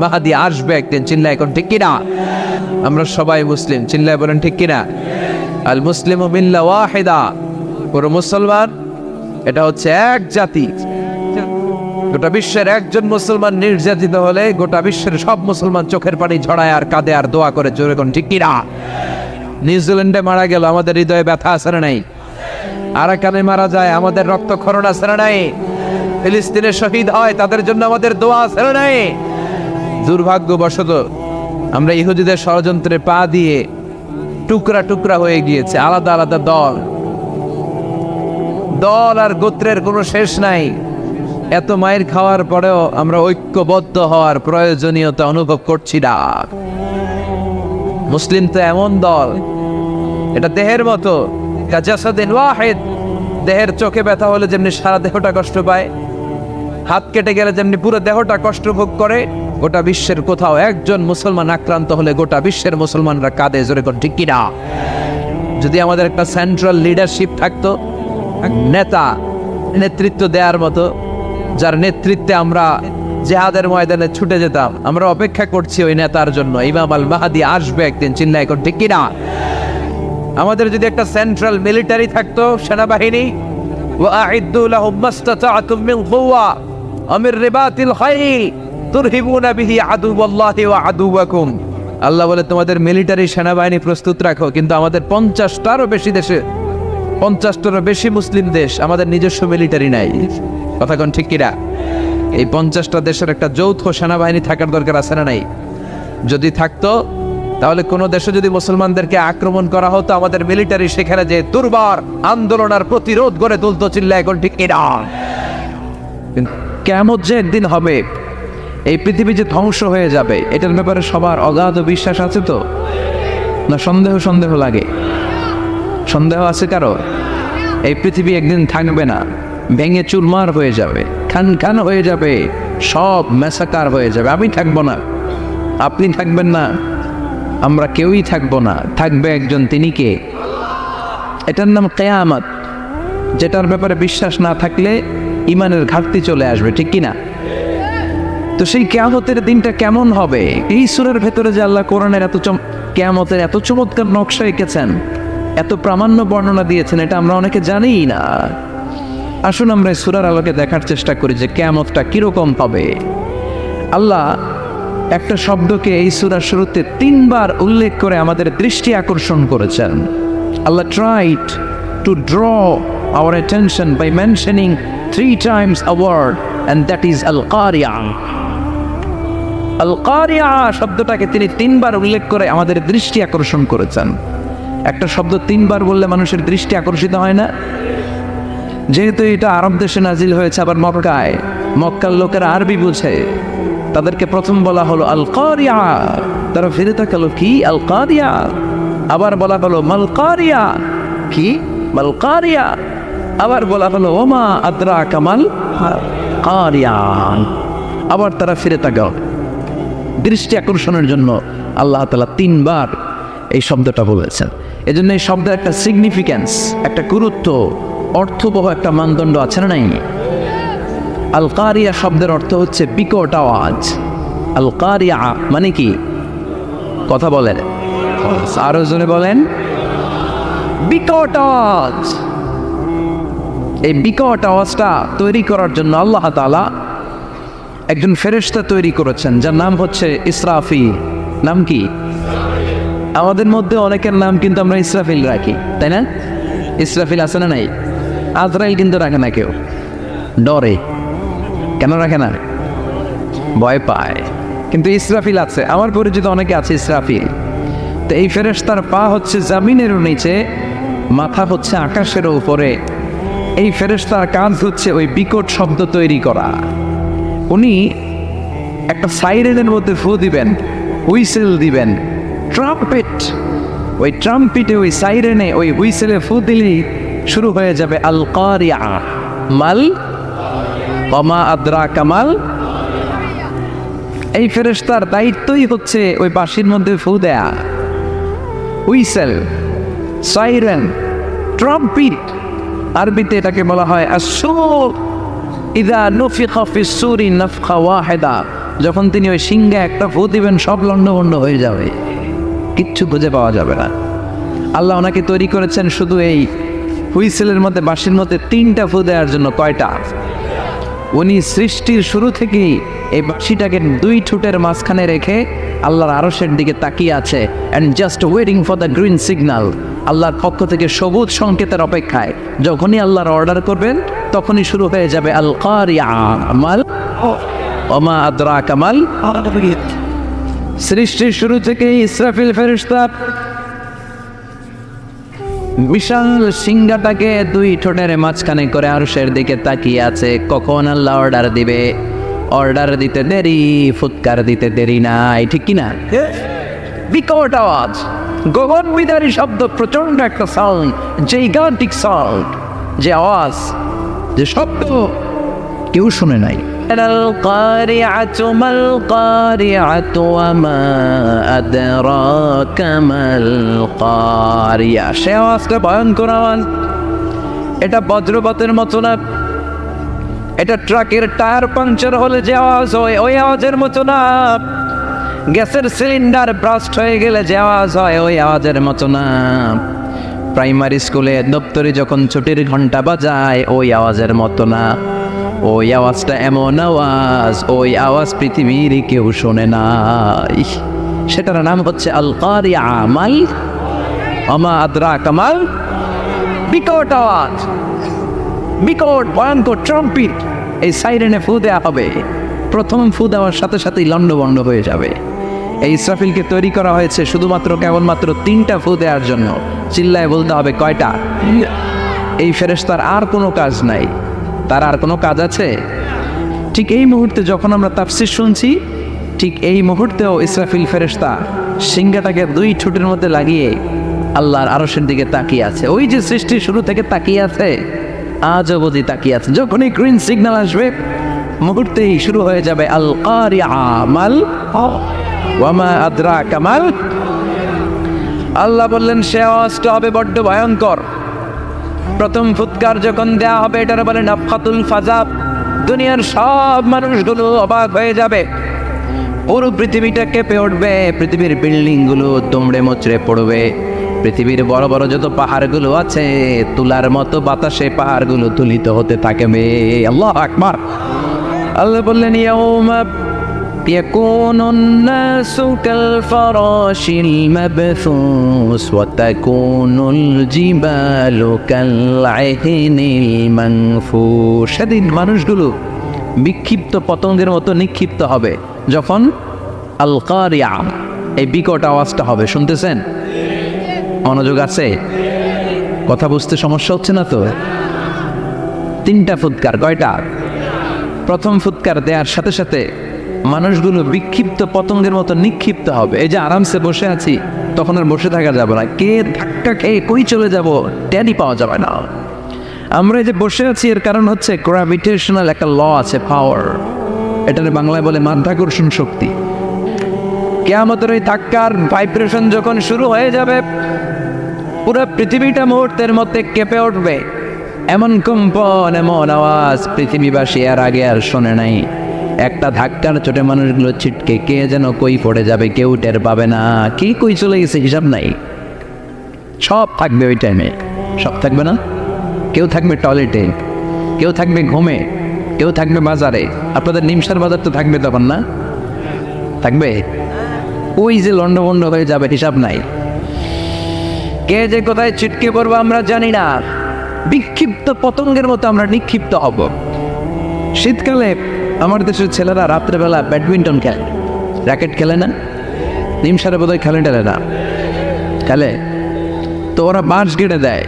মাহাদি আসবে একদিন, চিল্লায় এখন ঠিক কিনা? আমরা সবাই মুসলিম, চিল্লায় বলেন ঠিক কিনা? আল মুসলিমু মিল্লা ওয়াহিদা, পুরো মুসলমান এটা হচ্ছে এক জাতি। গোটা বিশ্বের একজন মুসলমান নির্যাতিত হলে গোটা বিশ্বের সব মুসলমান চোখের পানি ঝরায় আর কাঁদে আর দোয়া করে, জোরে কোন ঠিক কিনা? নিউজিল্যান্ডে মারা গেল, আমাদের হৃদয়ে ব্যথা আছে না নাই? আরাকানে মারা যায়, আমাদের রক্তক্ষরণ আছে না নাই? ফিলিস্তিনে শহীদ হয়, তাদের জন্য আমাদের দোয়া আছে না নাই? দুর্ভাগ্যবশত আমরা ইহুদিদের ষড়যন্ত্রে পা দিয়ে টুকরা টুকরা হয়ে গিয়েছে, আলাদা আলাদা দল দল আর গোত্রের কোনো শেষ নাই। এত মায়ের খাওয়ার পরেও আমরা ঐক্যবদ্ধ হওয়ার প্রয়োজনীয়তা অনুভব করছি না। মুসলিম তো এমন দল, এটা দেহের মতো, কাজাসাদিন ওয়াহিদ। দেহের চোখে ব্যথা হলে যেমনি সারা দেহটা কষ্ট পায়, হাত কেটে গেলে যেমনি পুরো দেহটা কষ্ট ভোগ করে, গোটা বিশ্বের কোথাও একজন মুসলমান আক্রান্ত হলে গোটা বিশ্বের মুসলমানরা কাঁদে, জোরে কোন ঠিক কিনা? যদি আমাদের একটা সেন্ট্রাল লিডারশিপ থাকতো, নেতা নেতৃত্ব দেওয়ার মতো, যার নেতৃত্বে আমরা জিহাদের ময়দানে ছুটে যেতাম, আমরা অপেক্ষা করছি ওই নেতার জন্য। ইমাম আল মাহাদি আসবে একদিন, চিল্লায় এখন ঠিক কিনা? আমাদের যদি একটা সেন্ট্রাল মিলিটারি থাকতো, সেনাবাহিনী, ওয়াআইদ্দু লাহুম মাসতাতা'তুম মিন কুওয়া ওয়া মির রিবাতিল খাইল তুরহিবুনা বিহি আদুওয়াল্লাহি ওয়া আদুওয়াকুম। আল্লাহ বলে তোমাদের মিলিটারি সেনাবাহিনী প্রস্তুত রাখো, কিন্তু আমাদের 50টারও বেশি দেশে, 50টারও বেশি মুসলিম দেশ, আমাদের নিজস্ব মিলিটারি নাই। কথা কোন ঠিক কিনা? এই 50টা দেশের একটা যৌথ সেনাবাহিনী থাকার দরকার আছে না নাই? যদি থাকতো তাহলে কোন দেশে যদি মুসলমানদেরকে আক্রমণ করা হতো, আমাদের মিলিটারি সেখানে যে দুর্বার আন্দোলন আর প্রতিরোধ গড়ে তুলতো, চিল্লায় এখন ঠিক কিনা? কিয়ামত যে একদিন হবে, এই পৃথিবী যে ধ্বংস হয়ে যাবে, এটার ব্যাপারে সবার অগাধ বিশ্বাস আছে তো? না সন্দেহ সন্দেহ লাগে? সন্দেহ আছে কারো? এই পৃথিবী একদিন থাকবে না, ভেঙে চুরমার হয়ে যাবে, খান খান হয়ে যাবে, সব ম্যাসাকার হয়ে যাবে। আমি থাকবো না, আপনি থাকবেন না, আমরা কেউই থাকবো না, থাকবে একজন, তিনি কে? এটার নাম কিয়ামত, যেটার ব্যাপারে বিশ্বাস না থাকলে ইমানের ঘাটতি চলে আসবে, ঠিক কিনা? তো সেই কিয়ামতের দিনটা কেমন হবে? এই সূরার ভেতরে যে আল্লাহ কোরআনের কিয়ামতের এত চমৎকার নকশা এঁকেছেন, এত প্রামাণ্য বর্ণনা দিয়েছেন, এটা আমরা অনেকে জানিই না। আসুন আমরা এই সূরার আলোকে দেখার চেষ্টা করি যে কিয়ামতটা কিরকম হবে। আল্লাহ একটা শব্দকে এই সূরার শুরুতে 3 বার উল্লেখ করে আমাদের দৃষ্টি আকর্ষণ করেছেন। আল্লাহ tried to draw our attention by mentioning 3 times a word, and that is al-qari'ah. আল-কারিয়া শব্দটাকে তিনি 3 বার উল্লেখ করে আমাদের দৃষ্টি আকর্ষণ করেছেন। একটা শব্দ 3 বার বললে মানুষের দৃষ্টি আকর্ষিত হয় না? যেহেতু এটা আরব দেশে নাজিল হয়েছে, আবার মক্কায়, মক্কার লোকেরা আরবি বুঝে, তাদেরকে প্রথম বলা হলো আল-কারিয়া, তারা ফিরে তাকালো, কি আল-কারিয়া? আবার বলা হলো মাল-কারিয়া, কি মাল-কারিয়া? আবার বলা হলো ওমা আদরাকা মাল-কারিয়া। আবার তারা ফিরে তাকালো। দৃষ্টি আকর্ষণের জন্য আল্লাহ তাআলা 3 বার এই শব্দটা বলেছেন। এজন্য এই শব্দের একটা সিগনিফিক্যান্স, একটা গুরুত্ব, অর্থবহ একটা মানদণ্ড আছে না নাই? আল-কারিয়া শব্দের অর্থ হচ্ছে বিকট আওয়াজ। আল-কারিয়া মানে কি? কথা বলেন, আরো জোরে বলেন, বিকট আওয়াজ। এই বিকট আওয়াজটা তৈরি করার জন্য আল্লাহ তাআলা একজন ফেরেশতা তৈরি করেছেন, যার নাম হচ্ছে ইসরাফিল। নাম কি? আমাদের মধ্যে অনেকের নাম কিন্তু আমরা ইসরাফিল রাখি, তাই না? ইসরাফিল আছে না নাই? আজরাইল কিন্তু রাখে না কেউ, ডরে। কেন রাখে না? ভয় পায়। কিন্তু ইসরাফিল আছে, আমার পরিচিত অনেকে আছে ইসরাফিল। তো এই ফেরেশতার পা হচ্ছে জমিনের নিচে, মাথা হচ্ছে আকাশের উপরে। এই ফেরেশতার কাজ হচ্ছে ওই বিকট শব্দ তৈরি করা। উনি একটা সাইরেনের মধ্যে ফু দিবেন, হুইসেল দিবেন, ট্রাম্পেট। ওই ট্রাম্পেটে, ওই সাইরেনে, ওই হুইসেলে ফু দিলেই শুরু হয়ে যাবে আল-কারিয়া। মাল ওমা আদরাকা মাল। এই ফেরেশতার দায়িত্বই হচ্ছে ওই বাঁশির মধ্যে ফু দেয়া। হুইসেল, সাইরেন, ট্রাম্পেট, আরবিতে এটাকে বলা হয় আস-সূর। ইযা নুফিখা ফিস-সূরি নাফখা ওয়াহিদা যখন তিনি ওই সিংহে একটা ফু দিবেন সব লণ্ডভণ্ড হয়ে যাবে, কিচ্ছু খুঁজে পাওয়া যাবে না। আল্লাহ ওনাকে তৈরি করেছেন শুধু এই হুইসেলের মধ্যে, বাঁশির মধ্যে 3টা ফু দেওয়ার জন্য। কয়টা? উনি সৃষ্টির শুরু থেকেই এই বাঁশিটাকে 2 ঠোঁটের মাঝখানে রেখে আল্লাহর আরশের দিকে তাকিয়ে আছে, and just waiting for the green signal. আল্লাহর পক্ষ থেকে সবুজ সংকেতের অপেক্ষায়। যখনই আল্লাহর অর্ডার করবেন তখনই শুরু হয়ে যাবে আল কারিআ মাল ওমা আদরাকা মাল। সৃষ্টির শুরু থেকেই ইসরাফিল ফেরেশতা বিশাল সিংহাটাকে 2 ঠোঁটের মাঝখানে করে আরশের দিকে তাকিয়ে আছে, কখন আল্লাহ অর্ডার দিবে। অর্ডার দিতে দেরি, ফুৎকার দিতে দেরি নাই, ঠিক কিনা? বিকট আওয়াজ, গগন বিদারী শব্দ, প্রচন্ড একটা সাউন্ড, জাইগান্টিক সাউন্ড, যে আওয়াজ, যে শব্দ কেউ শুনে নাই। আল কারিআতু মাল কারিআতু ওয়া মা আদরাকা মাল কারিআ। সে আওয়াজটা ভয়ঙ্কর আওয়াজ। এটা বজ্রপাতের মতো না, এটা ট্রাকের টায়ার পাংচার হলে যে আওয়াজ হয় ওই আওয়াজের মতো না, গ্যাসের সিলিন্ডার ব্রাস্ট হয়ে গেলে যে আওয়াজ হয় ওই আওয়াজের মতো না, প্রাইমারি স্কুলে দপ্তরে যখন ছুটির ঘন্টা বাজায় ওই আওয়াজের মতো না। ওই আওয়াজটা এমন আওয়াজ, ওই আওয়াজ পৃথিবীর কেউ শোনে নাই। সেটার নাম হচ্ছে আল কারিআ মাল ওমা আদরাকা মাল। বিকট আওয়াজ, বিকট ভয়ঙ্কর ট্রাম্পিট। এই সাইরেনে ফু দেওয়া হবে, প্রথম ফু দেওয়ার সাথে সাথেই লণ্ডভণ্ড হয়ে যাবে। এই ইসরাফিলকে তৈরি করা হয়েছে শুধুমাত্র কেবলমাত্র 3টা ফু দেওয়ার জন্য। চিল্লায় বলতে হবে কয়টা? এই ফেরেশতার আর কোনো কাজ নাই, তার আর কোনো কাজ আছে? ঠিক এই মুহূর্তে যখন আমরা তাফসীর শুনছি, ঠিক এই মুহূর্তেও ইসরাফিল ফেরেশতা সিংহাটাকে 2 ঠোঁটের মধ্যে লাগিয়ে আল্লাহর আরশের দিকে তাকিয়ে আছে। ওই যে সৃষ্টির শুরু থেকে তাকিয়ে আছে, আজ অবধি তাকিয়ে আছে। যখনই গ্রিন সিগন্যাল আসবে মুহূর্তেই শুরু হয়ে যাবে আল কারিআ মাল ওয়া মা আদরাকা মাল। আল্লাহ বললেন সে আওয়াজটা হবে বড্ড ভয়ঙ্কর। প্রথম ফুৎকার যখন দেয়া হবে এটার বলে নাফখাতুল ফাজা। দুনিয়ার সব মানুষগুলো অবাক হয়ে যাবে, পুরো পৃথিবীটা কেঁপে উঠবে, পৃথিবীর বিল্ডিংগুলো দুমড়ে মুচড়ে পড়বে, পৃথিবীর বড় বড় যত পাহাড়গুলো আছে তুলার মতো বাতাসে পাহাড়গুলো তুলিত হতে থাকবে। আল্লাহু আকবার। আল্লাহ বললেন ইয়াউমা ইয়াকুনুন নাসু কাল ফারাশিল মাবথুস ওয়া তাকুনুল জিবালু কাল আহনিল মানফুশ। সেদিন মানুষগুলো বিক্ষিপ্ত পতঙ্গের মতো নিক্ষিপ্ত হবে যখন আল কারিআ এই বিকট আওয়াজটা হবে। শুনতেছেন? মনোযোগ আছে? কথা বুঝতে সমস্যা হচ্ছে না তো? 3টা ফুৎকার। কয়টা? প্রথম ফুৎকার দেওয়ার সাথে সাথে মানুষগুলো বিক্ষিপ্ত পতঙ্গের মতো নিক্ষিপ্ত হবে। এই যে আরামসে বসে আছি তখন আর বসে থাকা যাবে না, কে ধাক্কা খেয়ে কই চলে যাব টেরই পাওয়া যাবে না। আমরা এই যে বসে আছি এর কারণ হচ্ছে গ্র্যাভিটেশনাল একটা ল আছে, পাওয়ার। এটার বাংলায় বলে মাধ্যাকর্ষণ শক্তি। কিয়ামতের ওই ধাক্কার ভাইব্রেশন যখন শুরু হয়ে যাবে পুরো পৃথিবীটা মুহূর্তের মধ্যে কেঁপে উঠবে। এমন কম্পন, এমন আওয়াজ পৃথিবীবাসী আর আগে আর শোনে নাই। একটা ধাক্কার চোটে মানুষগুলো ছিটকে কে যেন কই পড়ে যাবে, কেউ টের পাবে না। কি কই চলে গেছে হিসাব নাই। সব থাকবে ওই টাইমে, সব থাকবে না। কেউ থাকবে টয়লেটে, কেউ থাকবে ঘুমে, কেউ থাকবে বাজারে। আপনাদের নিমসার বাজার তো থাকবে তখন, না থাকবে? ওই যে লন্ডভন্ড হয়ে যাবে, হিসাব নাই। কে যে কোথায় ছিটকে পড়বো আমরা জানি না। বিক্ষিপ্ত পতঙ্গের মতো আমরা নিক্ষিপ্ত হব। শীতকালে আমার দেশের ছেলেরা রাত্রেবেলা ব্যাডমিন্টন খেলে, র্যাকেট খেলে না? নিমসারে বোধহয় খেলে টেলে না, খেলে তো। ওরা বাঁশ গেড়ে দেয়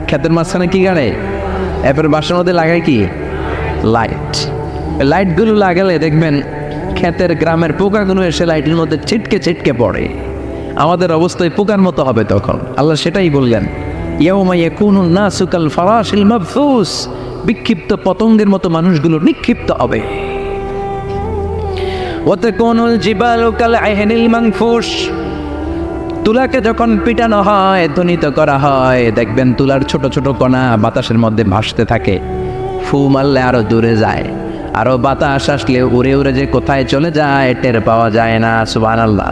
ক্ষেতের মাঝখানে। কি গাড়ে? এরপরে বাঁশের মধ্যে লাগায় কি? লাইট। লাইটগুলো লাগালে দেখবেন ক্ষেতের গ্রামের পোকাগুলো এসে লাইটের মধ্যে ছিটকে ছিটকে পড়ে। আমাদের অবস্থায় পোকার মতো হবে তখন। আল্লাহ সেটাই বললেন, ইয়াউমা ইয়াকুনুন নাসু কাল ফারাশিল মাবথুস। বিক্ষিপ্ত পতঙ্গের মতো মানুষগুলো নিক্ষিপ্ত হবে। ওয়া তাকুনুল জিবালু কাল আহনিল মানফুশ। তুলাকে যখন পিটানো হয়, ধ্বনিত করা হয়, দেখবেন তুলার ছোট ছোট কণা বাতাসের মধ্যে ভাসতে থাকে। ফু মারলে আরো দূরে যায়, আরো বাতাস আসলে উড়ে উড়ে যে কোথায় চলে যায় টের পাওয়া যায় না। সুবহানাল্লাহ।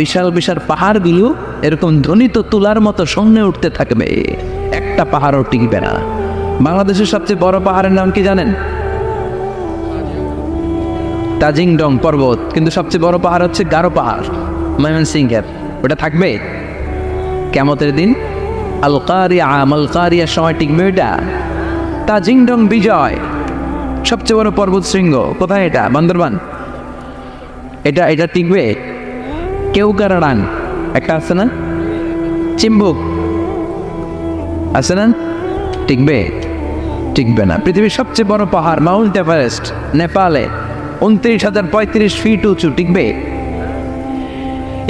বিশাল বিশাল পাহাড়গুলো এরকম ধ্বনিত তুলার মতো সামনে উঠতে থাকবে, একটা পাহাড়ও টিকবে না। বাংলাদেশের সবচেয়ে বড় পাহাড়ের নাম কি জানেন? তাজিংডং পর্বত। কিন্তু সবচেয়ে বড় পাহাড় হচ্ছে গারো পাহাড়, ময়মনসিংহের। ওটা থাকবে কিয়ামতের দিন? আল কারিয়ার সময় টিকবে ওইটা? তাজিংডং বিজয় সবচেয়ে বড় পর্বত শৃঙ্গ কোথায়? এটা বান্দরবান। এটা টিকবে? কেউকারাডাং একটা আছে না, চিম্বুক আছে না, টিকবে? টিকবে না। পৃথিবীর সবচেয়ে বড় পাহাড় মাউন্ট এভারেস্ট নেপালে 29,035 ফিট উঁচু, টিকবে?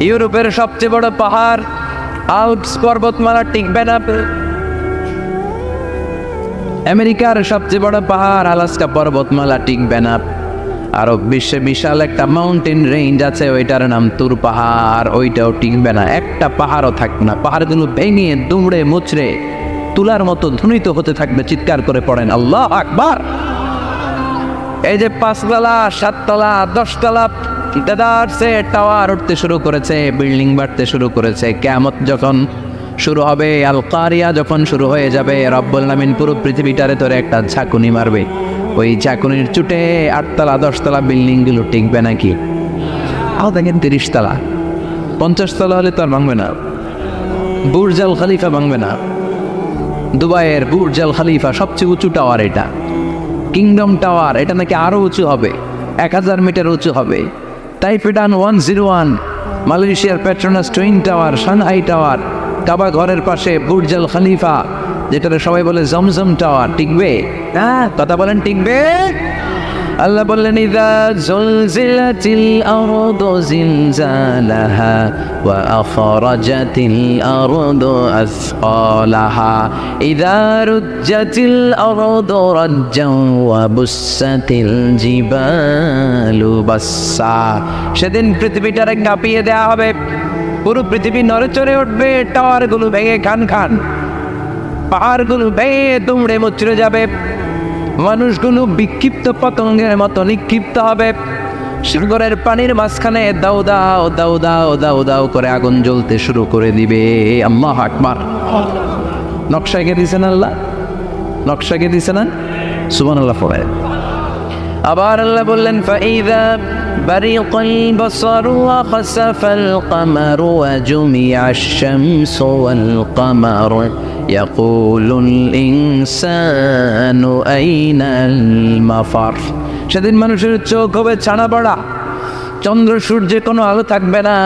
ইউরোপের সবচেয়ে বড় পাহাড় আল্পস পর্বতমালা, টিকবে না। আমেরিকার সবচেয়ে বড় পাহাড় আলাস্কা পর্বতমালা, টিকবে না। আরব বিশ্বে বিশাল একটা মাউন্টেন রেঞ্জ আছে, ওইটার নাম তুর পাহাড়, ওইটাও টিকবে না। একটা পাহাড়ও থাকবে না। পাহাড়গুলো ভেঙে দুমড়ে মুচড়ে তুলার মতো ধ্বনিত হতে থাকবে। চিৎকার করে পড়েন আল্লাহু আকবার। এই যে 5 তলা 7 তলা 10 তলা দেদারসে টাওয়ার উঠতে শুরু করেছে, বিল্ডিং বাড়তে শুরু করেছে। কিয়ামত যখন শুরু হবে, আল কারিয়া যখন শুরু হয়ে যাবে, রব্বুল আলামিন পুরো পৃথিবীটারে ধরে একটা ঝাঁকুনি মারবে। ওই ঝাঁকুনির চুটে 8 তলা 10 তলা বিল্ডিং গুলো টিকবে নাকি? দেখেন 30 তলা 50 তলা হলে তো আর ভাঙবে না। বুর্জ আল খলিফা ভাঙবে না। দুবাইয়ের বুর্জ আল খলিফা সবচেয়ে উঁচু টাওয়ার, এটা কিংডম টাওয়ার। এটা নাকি আরো উঁচু হবে, 1000 মিটার উঁচু হবে। তাইপেডান 101, মালয়েশিয়ার Petronas twin tower, Shanghai tower, Kaaba ঘরের পাশে বুর্জ আল খলিফা, যেটা সবাই বলে জমজম টাওয়ার, টিকবে? কথা বলেন, টিকবে? আল্লাহ বললেন ইযা জুলজিলাতিল আরদু জিলজালাহা ওয়া আখরাজাতিল আরদু আসকালাহা ইযা রুজ্জাতিল আরদু রাজ্জান ওয়া বুসাতিল জিবালু বাসসা। সেদিন পৃথিবীটারে কাঁপিয়ে দেয়া হবে, পুরো পৃথিবী নড়েচড়ে উঠবে, টাওয়ারগুলো ভেঙে খান খান, পাহাড়গুলো ভেঙে দুমড়ে মুচড়ে যাবে, মানুষগুলো বিক্ষিপ্ত পতঙ্গের মতো নিক্ষিপ্ত হবে। সাগরের পানির মাঝখানে দাউ দাউ দাউ দাউ দাউ দাউ করে আগুন জ্বলতে শুরু করে দিবে। আল্লাহু আকবার। নকশা এঁকে দিয়েছেন আল্লাহ, নকশা এঁকে দিয়েছে না? সুবহানাল্লাহ পড়ে। আবার আল্লাহ বললেন ফাইযা বারিকাল বাসারু ওয়া খাসাফাল কামারু ওয়া জুমিআশ শামসু ওয়াল কামারু ইয়াকুলুল ইনসানু আইনাল মাফার। সেদিন মানুষের চোখ হবে ছানা পড়া, চন্দ্র সূর্যে কোনো আলো থাকবে না,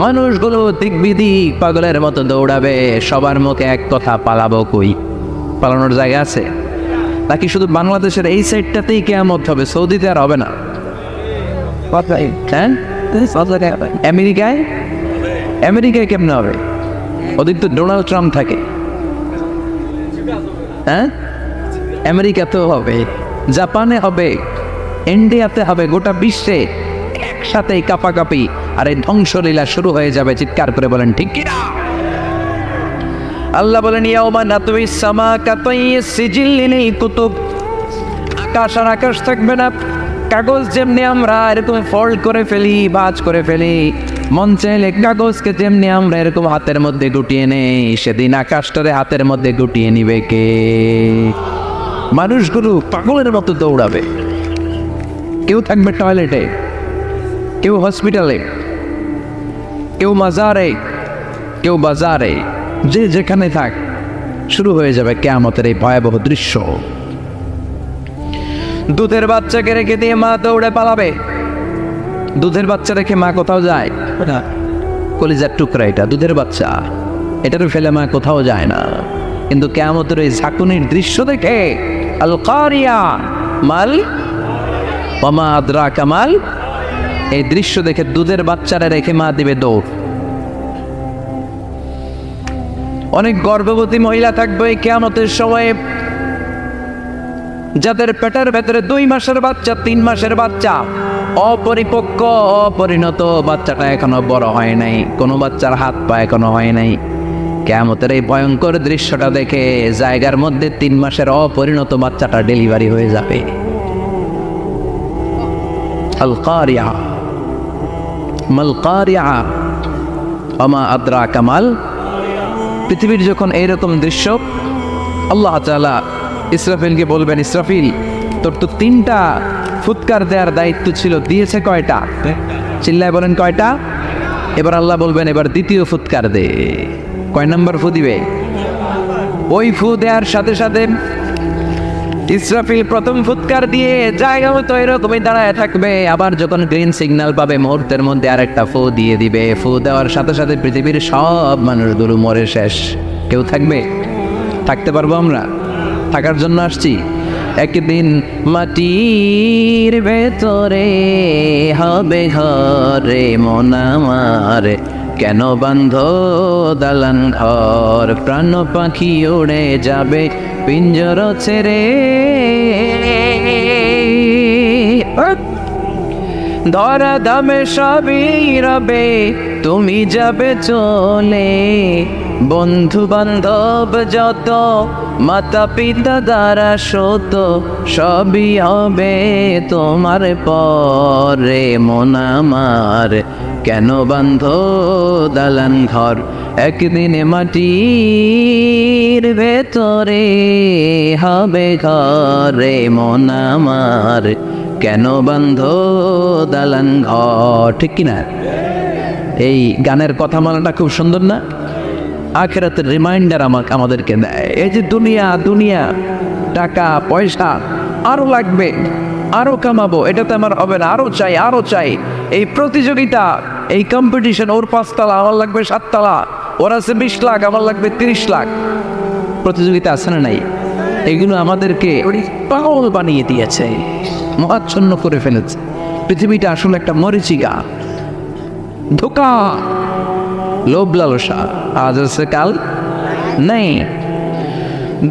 মানুষগুলো দিক বিদিক পাগলের মতো দৌড়াবে। সবার মুখে এক কথা, পালাবো কই? পালানোর জায়গা আছে নাকি শুধু বাংলাদেশের এই সাইডটাতেই কিয়ামত হবে? সৌদিতে আর হবে না? হ্যাঁ, আমেরিকায়? আমেরিকায় কেমনে হবে? ওদিক তো ডোনাল্ড ট্রাম্প থাকে। হ্যাঁ, আমেরিকাতেও হবে, জাপানে হবে, ইন্ডিয়াতে হবে, গোটা বিশ্বে একসাথে কাপাকাপি আর এই ধ্বংসলীলা শুরু হয়ে যাবে। চিৎকার করে বলেন ঠিক কিনা? আল্লাহ বলেন ইয়াউমা নাতউইস সামা কাতাইয়িস সিজিল লিল কুতুব। আকাশ আর আকাশ থাকবে না। কাগজ যেমনি আমরা এরকম ফোল্ড করে ফেলি, ভাঁজ করে ফেলি, মন চাইলে কাগজকে যেমনি আমরা এরকম হাতের মধ্যে গুটিয়ে নেই, সেদিন আকাশটারে হাতের মধ্যে গুটিয়ে নিবে কে? মানুষগুলো পাগলের মতো দৌড়াবে। কেউ থাকবে টয়লেটে, কেউ হসপিটালে, কেউ মাজারে, কেউ বাজারে, যে যেখানে থাক, শুরু হয়ে যাবে কিয়ামতের এই ভয়াবহ দৃশ্য। দুধের বাচ্চাকে রেখে দিয়ে মা দৌড়ে পালাবে। দুধের বাচ্চা রেখে মা কোথাও যায় না। কলিজার টুকরা এটা, দুধের বাচ্চা, এটারও ফেলে মা কোথাও যায় না। কিন্তু কিয়ামতের এই ঝাঁকুনির দৃশ্য দেখে আল কারিয়া মাল ওয়া মা আদরাকা মাল, এই দৃশ্য দেখে দুধের বাচ্চারা রেখে মা দিবে দৌড়। অনেক গর্ভবতী মহিলা থাকবে এই কিয়ামতের সময়ে, যাদের পেটের ভেতরে 2 মাসের বাচ্চা, 3 মাসের বাচ্চা, অপরিপক্ক অপরিণত, বাচ্চাটা এখনো বড় হয় নাই, কোনো বাচ্চার হাত পা এখনো হয় নাই। কিয়ামতের এই ভয়ঙ্কর দৃশ্যটা দেখে জায়গার মধ্যে 3 মাসের অপরিণত বাচ্চাটা ডেলিভারি হয়ে যাবে। আল কারিয়া, মাল কারিয়া ওমা আদরাকা মাল। পৃথিবীর যখন এইরকম দৃশ্য, আল্লাহ তাআলা ইসরাফিলকে বলবেন, ইসরাফিল তোর তো 3টা ফুৎকার দেওয়ার দায়িত্ব ছিল, দিয়েছে কয়টা? চিল্লায় বলেন কয়টা? এবার আল্লাহ বলবেন এবার দ্বিতীয় ফুৎকার দে। কয় নাম্বার ফু দিবে? ওই ফু দেওয়ার সাথে সাথে ইসরাফিল প্রথম ফুৎকার দিয়ে জায়গা মতো এরকমই দাঁড়ায় থাকবে। আবার যখন গ্রিন সিগন্যাল পাবে মুহূর্তের মধ্যে আরেকটা ফু দিয়ে দিবে। ফু দেওয়ার সাথে সাথে পৃথিবীর সব মানুষগুলো মরে শেষ। কেউ থাকবে? থাকতে পারবো আমরা? থাকার জন্য আসছি। একদিন মাটির ভেতরে হবে ঘরে মন আমার, কেন বান্ধ দালান ঘর, প্রাণ পাখি উড়ে যাবে পিঞ্জর ছেড়ে, ধরা ধামে সবই রবে তুমি যাবে চলে, বন্ধু বান্ধব যত মাতা পিতা দ্বারা শত সবই হবে তোমার পরে মন আমার, কেন বান্ধ দালান ঘর, একদিন মাটির ভেতরে হবে ঘরে মন আমার, কেন বান্ধ দালান ঘর। ঠিক কিনা? এই গানের কথা মালাটা খুব সুন্দর না? আখিরাতের রিমাইন্ডার আমাদেরকে দেয়। এই যে দুনিয়া দুনিয়া, টাকা পয়সা আরো লাগবে, আরো কামাবো, এটাতে আমার হবে না, আরো চাই আরো চাই। এই প্রতিযোগিতা, এই কম্পিটিশন, ওর 5 তলা আমার লাগবে 7 তলা, ওর আছে 20 লাখ আমার লাগবে 30 লাখ। প্রতিযোগিতা আছে না নাই? এগুলো আমাদেরকে পাগল বানিয়ে দিয়েছে, মহাচ্ছন্ন করে ফেলেছে। পৃথিবীটা আসলে একটা মরিচিকা, ধোকা, লোভ লালসা, আজ আছে কাল নেই।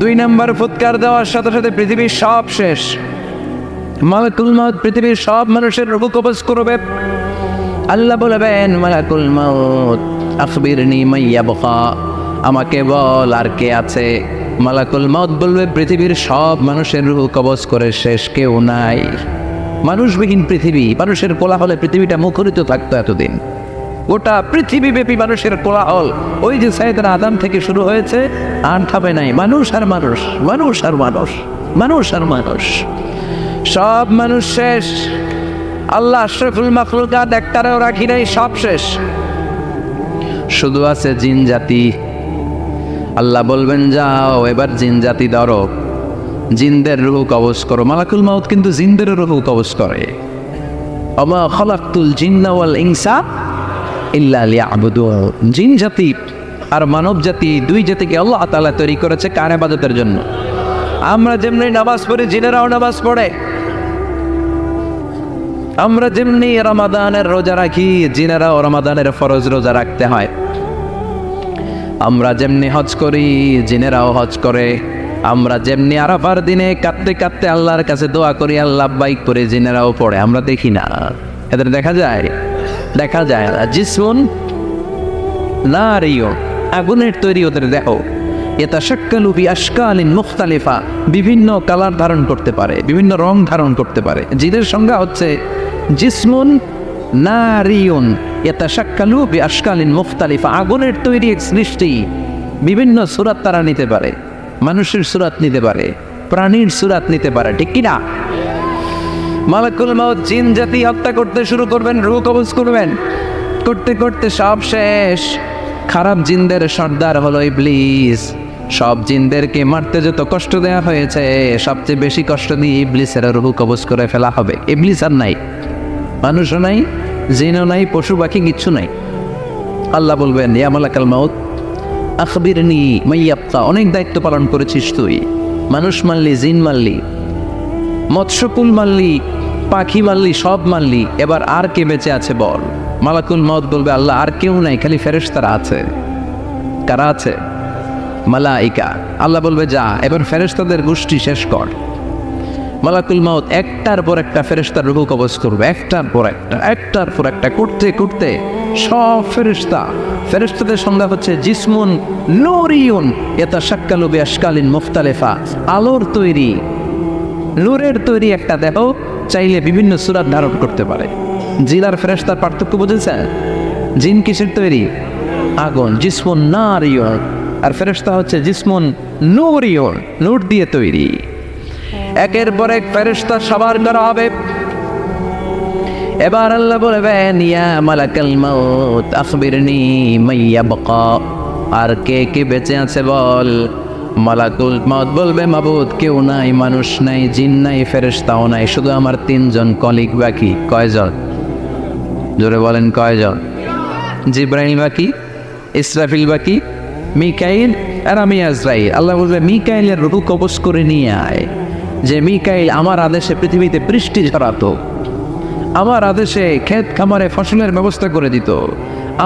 2 নম্বর ফুৎকার দেওয়ার সাথে সাথে পৃথিবীর সব শেষ। মালাকুল মাউত পৃথিবীর সব মানুষের রূহ কবজ করবে। আল্লাহ বলবেন, মালাকুল মাউত আখবিরনি মাইয়া বকা, আমাকে বল আর কে আছে। মালাকুল মাউত বলবে, পৃথিবীর সব মানুষের রূহ কবজ করে শেষ, কেউ নাই। মানুষবিহীন পৃথিবী, মানুষের কোলাহলে পৃথিবীটা মুখরিত থাকতো এতদিন। গোটা পৃথিবীব্যাপী মানুষের কোলাহল, ওই যে সাইয়েদনা আদম থেকে শুরু হয়েছে, আর থামে নাই। মানুষ আর মানুষ, মানুষ আর মানুষ, মানুষ আর মানুষ, সব মানুষ শেষ। আল্লাহ আশরাফুল মাখলুকাত একটারেও রাখি নাই, সব শেষ। শুধু আছে জিন জাতি। আল্লাহ বলবেন, যাও এবার জিন জাতি ধরো, জিনদের রূহ কবজ করো। মালাকুল মাউত কিন্তু জিনদের রূহ কবজ করে। ওমা খালাকতুল জিন্না ওয়াল ইনসা ইল্লা লিয়াবুদুন। জিন জাতি আর মানব জাতি, 2 জাতিকে আল্লাহ তাআলা তৈরি করেছে কার ইবাদতের জন্য। আমরা যেমনি নামাজ পড়ি, জিনেরাও নামাজ পড়ে। আমরা যেমনি রমাদানের রোজা রাখি, জিনেরাও রমাদানের ফরজ রোজা রাখতে হয়। আমরা যেমনি হজ করি, জিনেরাও হজ করে। আমরা যেমনি আরাফার দিনে কাঁদতে কাঁদতে আল্লাহর কাছে দোয়া করি, আল্লাহ বাইক করে, জিনেরাও পড়ে। আমরা দেখি না, এদের দেখা যায়? দেখা যায় না। জিসমুন নারিয়ুন, আগুনের তৈরি ওদের দেহ। ইয়াতাশাক্কালু বিআশকালিন মুখতালিফা, বিভিন্ন কালার ধারণ করতে পারে, বিভিন্ন রং ধারণ করতে পারে। জিনের সংজ্ঞা হচ্ছে জিসমুন নারিয়ুন ইয়াতাশাক্কালু বিআশকালিন মুখতালিফা, আগুনের তৈরি এক সৃষ্টি। বিভিন্ন সূরাত তারা নিতে পারে, মানুষের সূরাত নিতে পারে, প্রাণীর সূরাত নিতে পারে। ঠিক কি না? মালাকুল মাউত জিন জাতি হত্যা করতে শুরু করবেন, রূহ কবজ করবেন। করতে করতে সব শেষ। খারাপ জিনদের সর্দার হলো ইবলিস। সব জিনদেরকে মারতে যত কষ্ট দেওয়া হয়েছে, সবচেয়ে বেশি কষ্ট দিয়ে ইবলিসের রূহ কবজ করে ফেলা হবে। ইবলিস আর নাই, মানুষও নাই, জিনও নাই, পশু পাখি কিচ্ছু নাই। আল্লাহ বলবেন, ইয়া মালাকুল মাউত আখবিরনি মাইয়াবকা, অনেক দায়িত্ব পালন করেছিস তুই। মানুষ মারলি, জিন মারলি, মৎস্যকুল মারলি, পাখি মারলি, সব মারলি, এবার আর কে বেঁচে আছে বল। মালাকুল মাউত বলবে, আল্লাহ আর কেউ নাই, খালি ফেরেশতারা আছে। কারা আছে? মালাইকা। আল্লাহ বলবে, যা এবার ফেরেশতাদের গোষ্ঠী শেষ কর। মালাকুল মাউত একটার পর একটা ফেরেশতার রূহ কবজ করবে, একটার পর একটা, একটার পর একটা, করতে করতে সব ফেরেশতা। ফেরেশতাদের সংজ্ঞা হচ্ছে জিসমুন নূরিয়ুন ইয়াতাশাক্কালু বিআশকালিন মুখতালিফা, আলোর তৈরি, নূরের তৈরি একটা দেহ, চাইলে বিভিন্ন সূরত ধারণ করতে পারে। জিন আর ফেরেশতার পার্থক্য বুঝেছেন? জিন কিসের তৈরি? আগুন, জিসমুন নারিয়ন। আর ফেরেশতা হচ্ছে জিসমুন নূরিয়ন, নূর দিয়ে তৈরি। একের পর এক ফেরেশতা সবার করা হবে। এবার আল্লাহ বলবেন, ইয়া মালাকাল মাউত আখবিরনি মাইয়া বাকা, আর কে কে বেঁচে আছে বল। মালাকুল মাউত বলবে, মাবুদ কেউ নাই, মানুষ নাই, জিন নাই, ফেরেশতাও নাই, শুধু আমার 3 জন কলিগ বাকি। কয়জন? জোরে বলেন কয়জন? জিব্রাইল বাকি, ইসরাফিল বাকি, মিকাইল আর আমি আজরাইল। আল্লাহ বলবে, মিকাইলের রূহ কবজ করে নিয়ে আয়। যে মিকাইল আমার আদেশে পৃথিবীতে বৃষ্টি ঝরাতো, আমার আদেশে ক্ষেত খামারে ফসলের ব্যবস্থা করে দিত,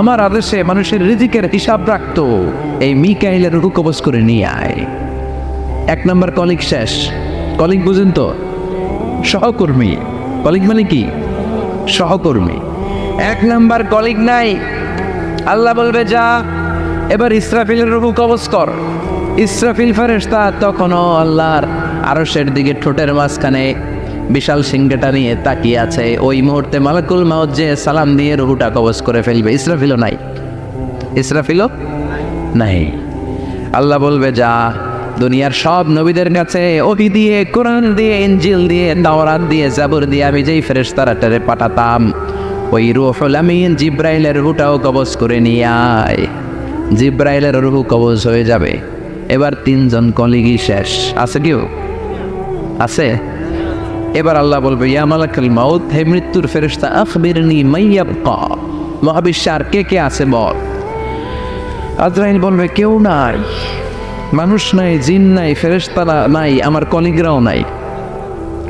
আমার আদেশে মানুষের রিজিকের হিসাব রাখতো। এই মিকাইলের রূহ কবজ করে নিয়ে আয়। 1 নম্বর কলিগ শেষ। কলিগ বুঝেন তো? সহকর্মী। কলিগ মানে কি? সহকর্মী। 1 নম্বর কলিগ নাই। আল্লাহ বলবে, যা এবার ইসরাফিলের রূহ কবজ কর। ইসরাফিল ফেরেশতা তখনও আল্লাহর আরশের দিকে ঠোঁটের মাঝখানে বিশাল সিংহটা নিয়ে তাকিয়ে আছে। ওই মুহূর্তে মালাকুল মাউত যে সালাম দিয়ে রুহুটা কবজ করে ফেলবে। ইসরাফিলও নাই। ইসরাফিলও নাই। আল্লাহ বলবে, যা দুনিয়ার সব নবীদের কাছে ওহী দিয়ে, কোরআন দিয়ে, ইনজিল দিয়ে, তাওরাত দিয়ে, জাবুর দিয়ে আমি যেই ফেরেশতারাটারে পাঠাতাম, ওই রূহুল আমিন জিব্রাইলের রুহটাও কবজ করে নিয়ে আয়। জিব্রাইলের রুহ কবজ হয়ে যাবে। এবার 3 জন কলিগই শেষ। আছে কেউ? আছে? এবার আল্লাহ বলবে, ইয়া মালাকুল মাউত, হে মৃত্যুর ফেরেশতা, আখবিরনি মাইয়াবকা, মহাবিশ্বে আর কে কে আছে বল। আজরাইল বলবে, কেউ নাই, মানুষ নাই, জিন নাই, ফেরেশতা নাই, আমার কলিগরাও নাই,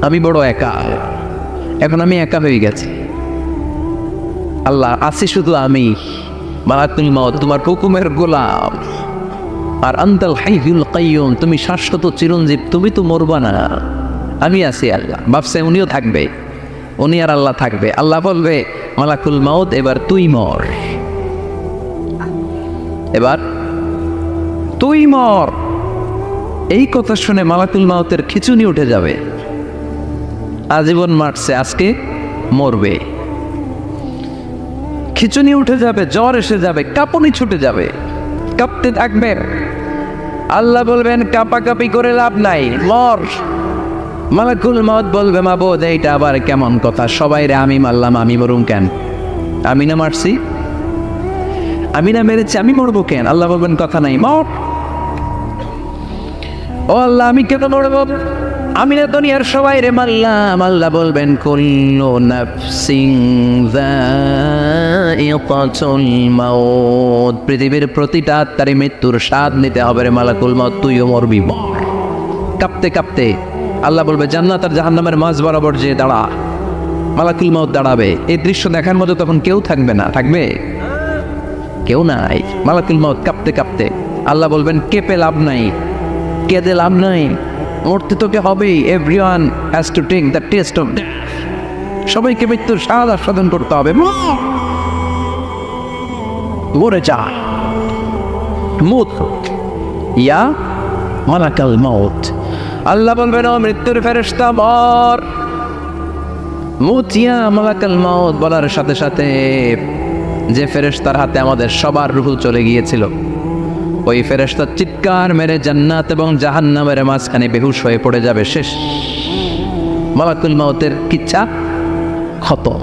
আমি বড় একা। এখন আমি একা হয়ে গেছি। আল্লাহ, আছি শুধু আমি। মালাকুল মাউত, তোমার হুকুমের গোলাম। আর আনতাল হাইয়ুল কাইয়ুম, তুমি শাশ্বত চিরঞ্জীব, তুমি তো মরবা না, আমি আছি। আল্লাহ ভাবছে উনিও থাকবে, উনি আর আল্লাহ থাকবে। আল্লাহ বলবে, মালাকুল মাউত এবার তুই মর, এবার তুই মর। এই কথা শুনে মালাকুল মাউতের খিচুনি উঠে যাবে। আজীবন মারছে, আজকে মরবে। খিচুনি উঠে যাবে, জ্বর এসে যাবে, কাঁপুনি ছুটে যাবে, কাঁপতে থাকবে। আল্লাহ বলবেন, কাঁপাকাঁপি করে লাভ নাই, মর। মালাকুল মাউত বলবে, মাবুদ এইটা আবার কেমন কথা? সবাই রে আমি মারলাম, আমি মরুম কেন? আমি না মারছি, আমি না মেরেছি, আমি মরবো কেন? আল্লাহ বলবেন, কথা নাই, মর। ও আল্লাহ, আমি কেন মরবো? আমি না দুনিয়ার সবাই রে মারলাম। আল্লাহ বলবেন, কুল্লু নাফসিন যায়িকাতুল মাউত, পৃথিবীর প্রতিটা আত্মারই মৃত্যুর স্বাদ নিতে হবে রে মালাকুল মাউত, তুইও মরবি, মর। কাঁপতে কাঁপতে আল্লাহ বলবে, জান্নাত আর জাহান্নামের মাঝ বরাবর যে দাঁড়া। মালাকুল মাউত দাঁড়াবে। এই দৃশ্য দেখার মতো তখন কেউ থাকবে না। থাকবে? কেউ নাই। মালাকুল মাউত কাঁপতে কাঁপতে। আল্লাহ বলবেন, কেঁপে লাভ নাই, কেঁদে লাভ নাই, মরতে তোকে হবেই। Everyone has to take the test of death, সবাইকে মৃত্যুর স্বাদ আস্বাদন করতে হবে। মরে যা, মুত ইয়া মালাকুল মাউত। আল্লাহ বলবেন, ও মৃত্যুর ফেরেশতা মর, মুত ইয়া মালাকুল মাউত। বলার সাথে সাথে যে ফেরেশতার হাতে আমাদের সবার রূহ চলে গিয়েছিল, ওই ফেরেশতা চিৎকার মেরে জান্নাত এবং জাহান্নামের মাঝখানে বেহুশ হয়ে পড়ে যাবে। শেষ। মালাকুল মাউতের কিচ্ছা খতম,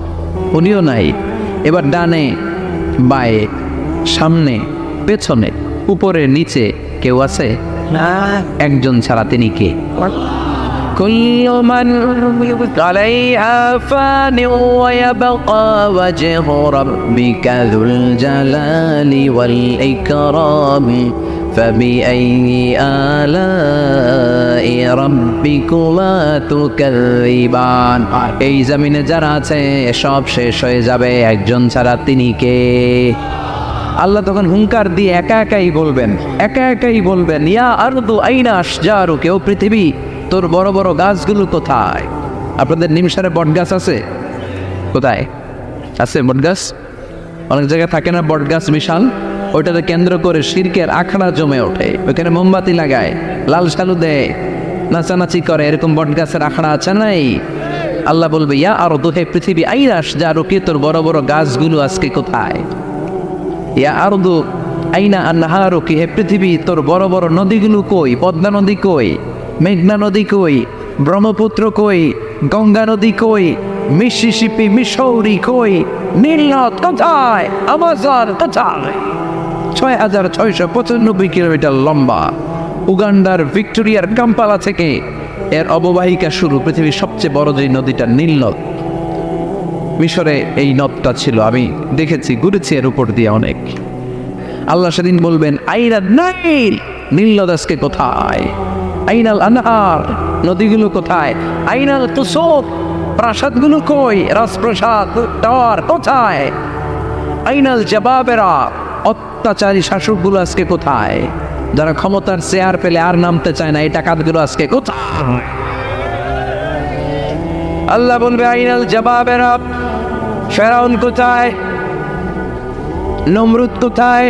উনিও নাই। এবার ডানে বায়ে, সামনে পেছনে, উপরে নিচে কেউ আছে না, একজন ছাড়া। তিনি কে? কুল্লু মান আলাইহা ফানি ওয়া ইয়াবকা ওয়াজহু রাব্বিকা যুল জালালি ওয়াল ইকরাম ফাবিআইয়ি আলাই রাব্বিকুমা তুকাযযিবান। এই জমিনে যারা আছে সব শেষ হয়ে যাবে, একজন ছাড়া। তিনি কে? আল্লাহ তখন হুঙ্কার দিয়ে একা একাই বলবেন, একা একাই বলবেন, ইয়া আরদু আইনা আশজারুকা, ও পৃথিবী তোর বড় বড় গাছগুলো কোথায়? আপনাদের নিমসারে বট গাছ আছে? কোথায় আছে বট গাছ? অনেক জায়গায় থাকে না বট গাছ বিশাল? ওইটাতে কেন্দ্র করে শিরকের আখড়া জমে ওঠে, ওইখানে মোমবাতি লাগায়, লাল সালু দেয়, নাচানাচি করে। এরকম বট গাছের আখড়া আছে নাই? আল্লাহ বলবে ইয়া আরদু, হে পৃথিবী, আইনা আশজারুকি, তোর বড় বড় গাছগুলো আজকে কোথায়? ইয়া আরদু আইনা আনহারুকি, হে পৃথিবী, তোর বড় বড় নদীগুলো কই? পদ্মা নদী কই? মেঘনা নদী কই? ব্রহ্মপুত্র কই? গঙ্গা নদী কই? মিসিসিপি, মিসৌরি কই? নীল নদ কোথায়? আমাজন কোথায়? 6,695 কিলোমিটার লম্বা উগান্ডার ভিক্টোরিয়ার কাম্পালা থেকে এর অববাহিকা শুরু। পৃথিবীর সবচেয়ে বড় যে নদীটা নীল নদ, মিশরে এই নদটা ছিল। আমি দেখেছি, ঘুরেছি এর উপর দিয়ে অনেক। আল্লাহ সেদিন বলবেন আইনা নাইল, নীল নদ আজকে কোথায়? আইনাল আনহার, নদীগুলো কোথায়? আইনাল কুসুর, প্রাসাদগুলো কই? রাজপ্রাসাদ, টাওয়ার কোথায়? আইনাল জাবাবেরা, অত্যাচারী শাসকগুলো আজকে কোথায়? যারা ক্ষমতার চেয়ার পেলে আর নামতে চায় না, এই টাকাগুলো আজকে কোথায়? আল্লাহ বলবে আইনাল জাবাবেরা, ফেরাউন কোথায়? নমরুদ কোথায়?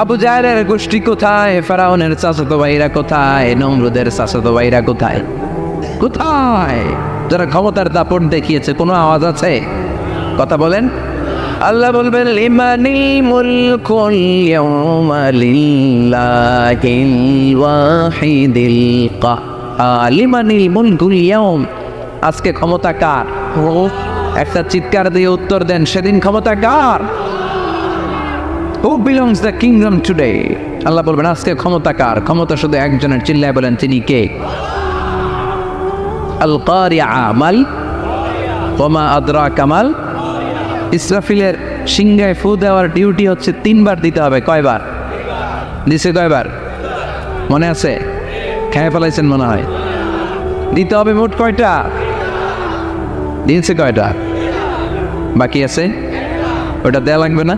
আবু জাহেলের গোষ্ঠী কোথায়? ফেরাউনের চাচাতো ভাইরা কোথায়? নমরুদের চাচাতো ভাইরা কোথায়? কোথায়? যারা ক্ষমতার দাপট দেখিয়েছে, কোনো আওয়াজ আছে? কথা বলেন। আল্লাহ বলবেন লিমানিল মুলকুল ইয়াওমা লিল্লাহিল ওয়াহিদিল কাহ্হার, লিমানিল মুলকুল ইয়াওম, আজকে ক্ষমতা কার? একটা চিৎকার দিয়ে উত্তর দেন, সেদিন ক্ষমতা কার? Who belongs the kingdom today? আল্লাহ বলবেন আজকে ক্ষমতা কার? ক্ষমতা শুধু একজনের, চিল্লায় বলেন তিনি কে? আল কারিআ মাল ওমা আদরাকা মাল। ইসরাফিলের সিংহায় ফু দেওয়ার ডিউটি হচ্ছে 3 বার দিতে হবে। কয়বার দিছে? কয়বার মনে আছে? খেয়ে ফেলাইছেন মনে হয়। দিতে হবে মোট কয়টা? দিয়েছে কয়টা? বাকি আছে, ওটা দেয়া লাগবে না?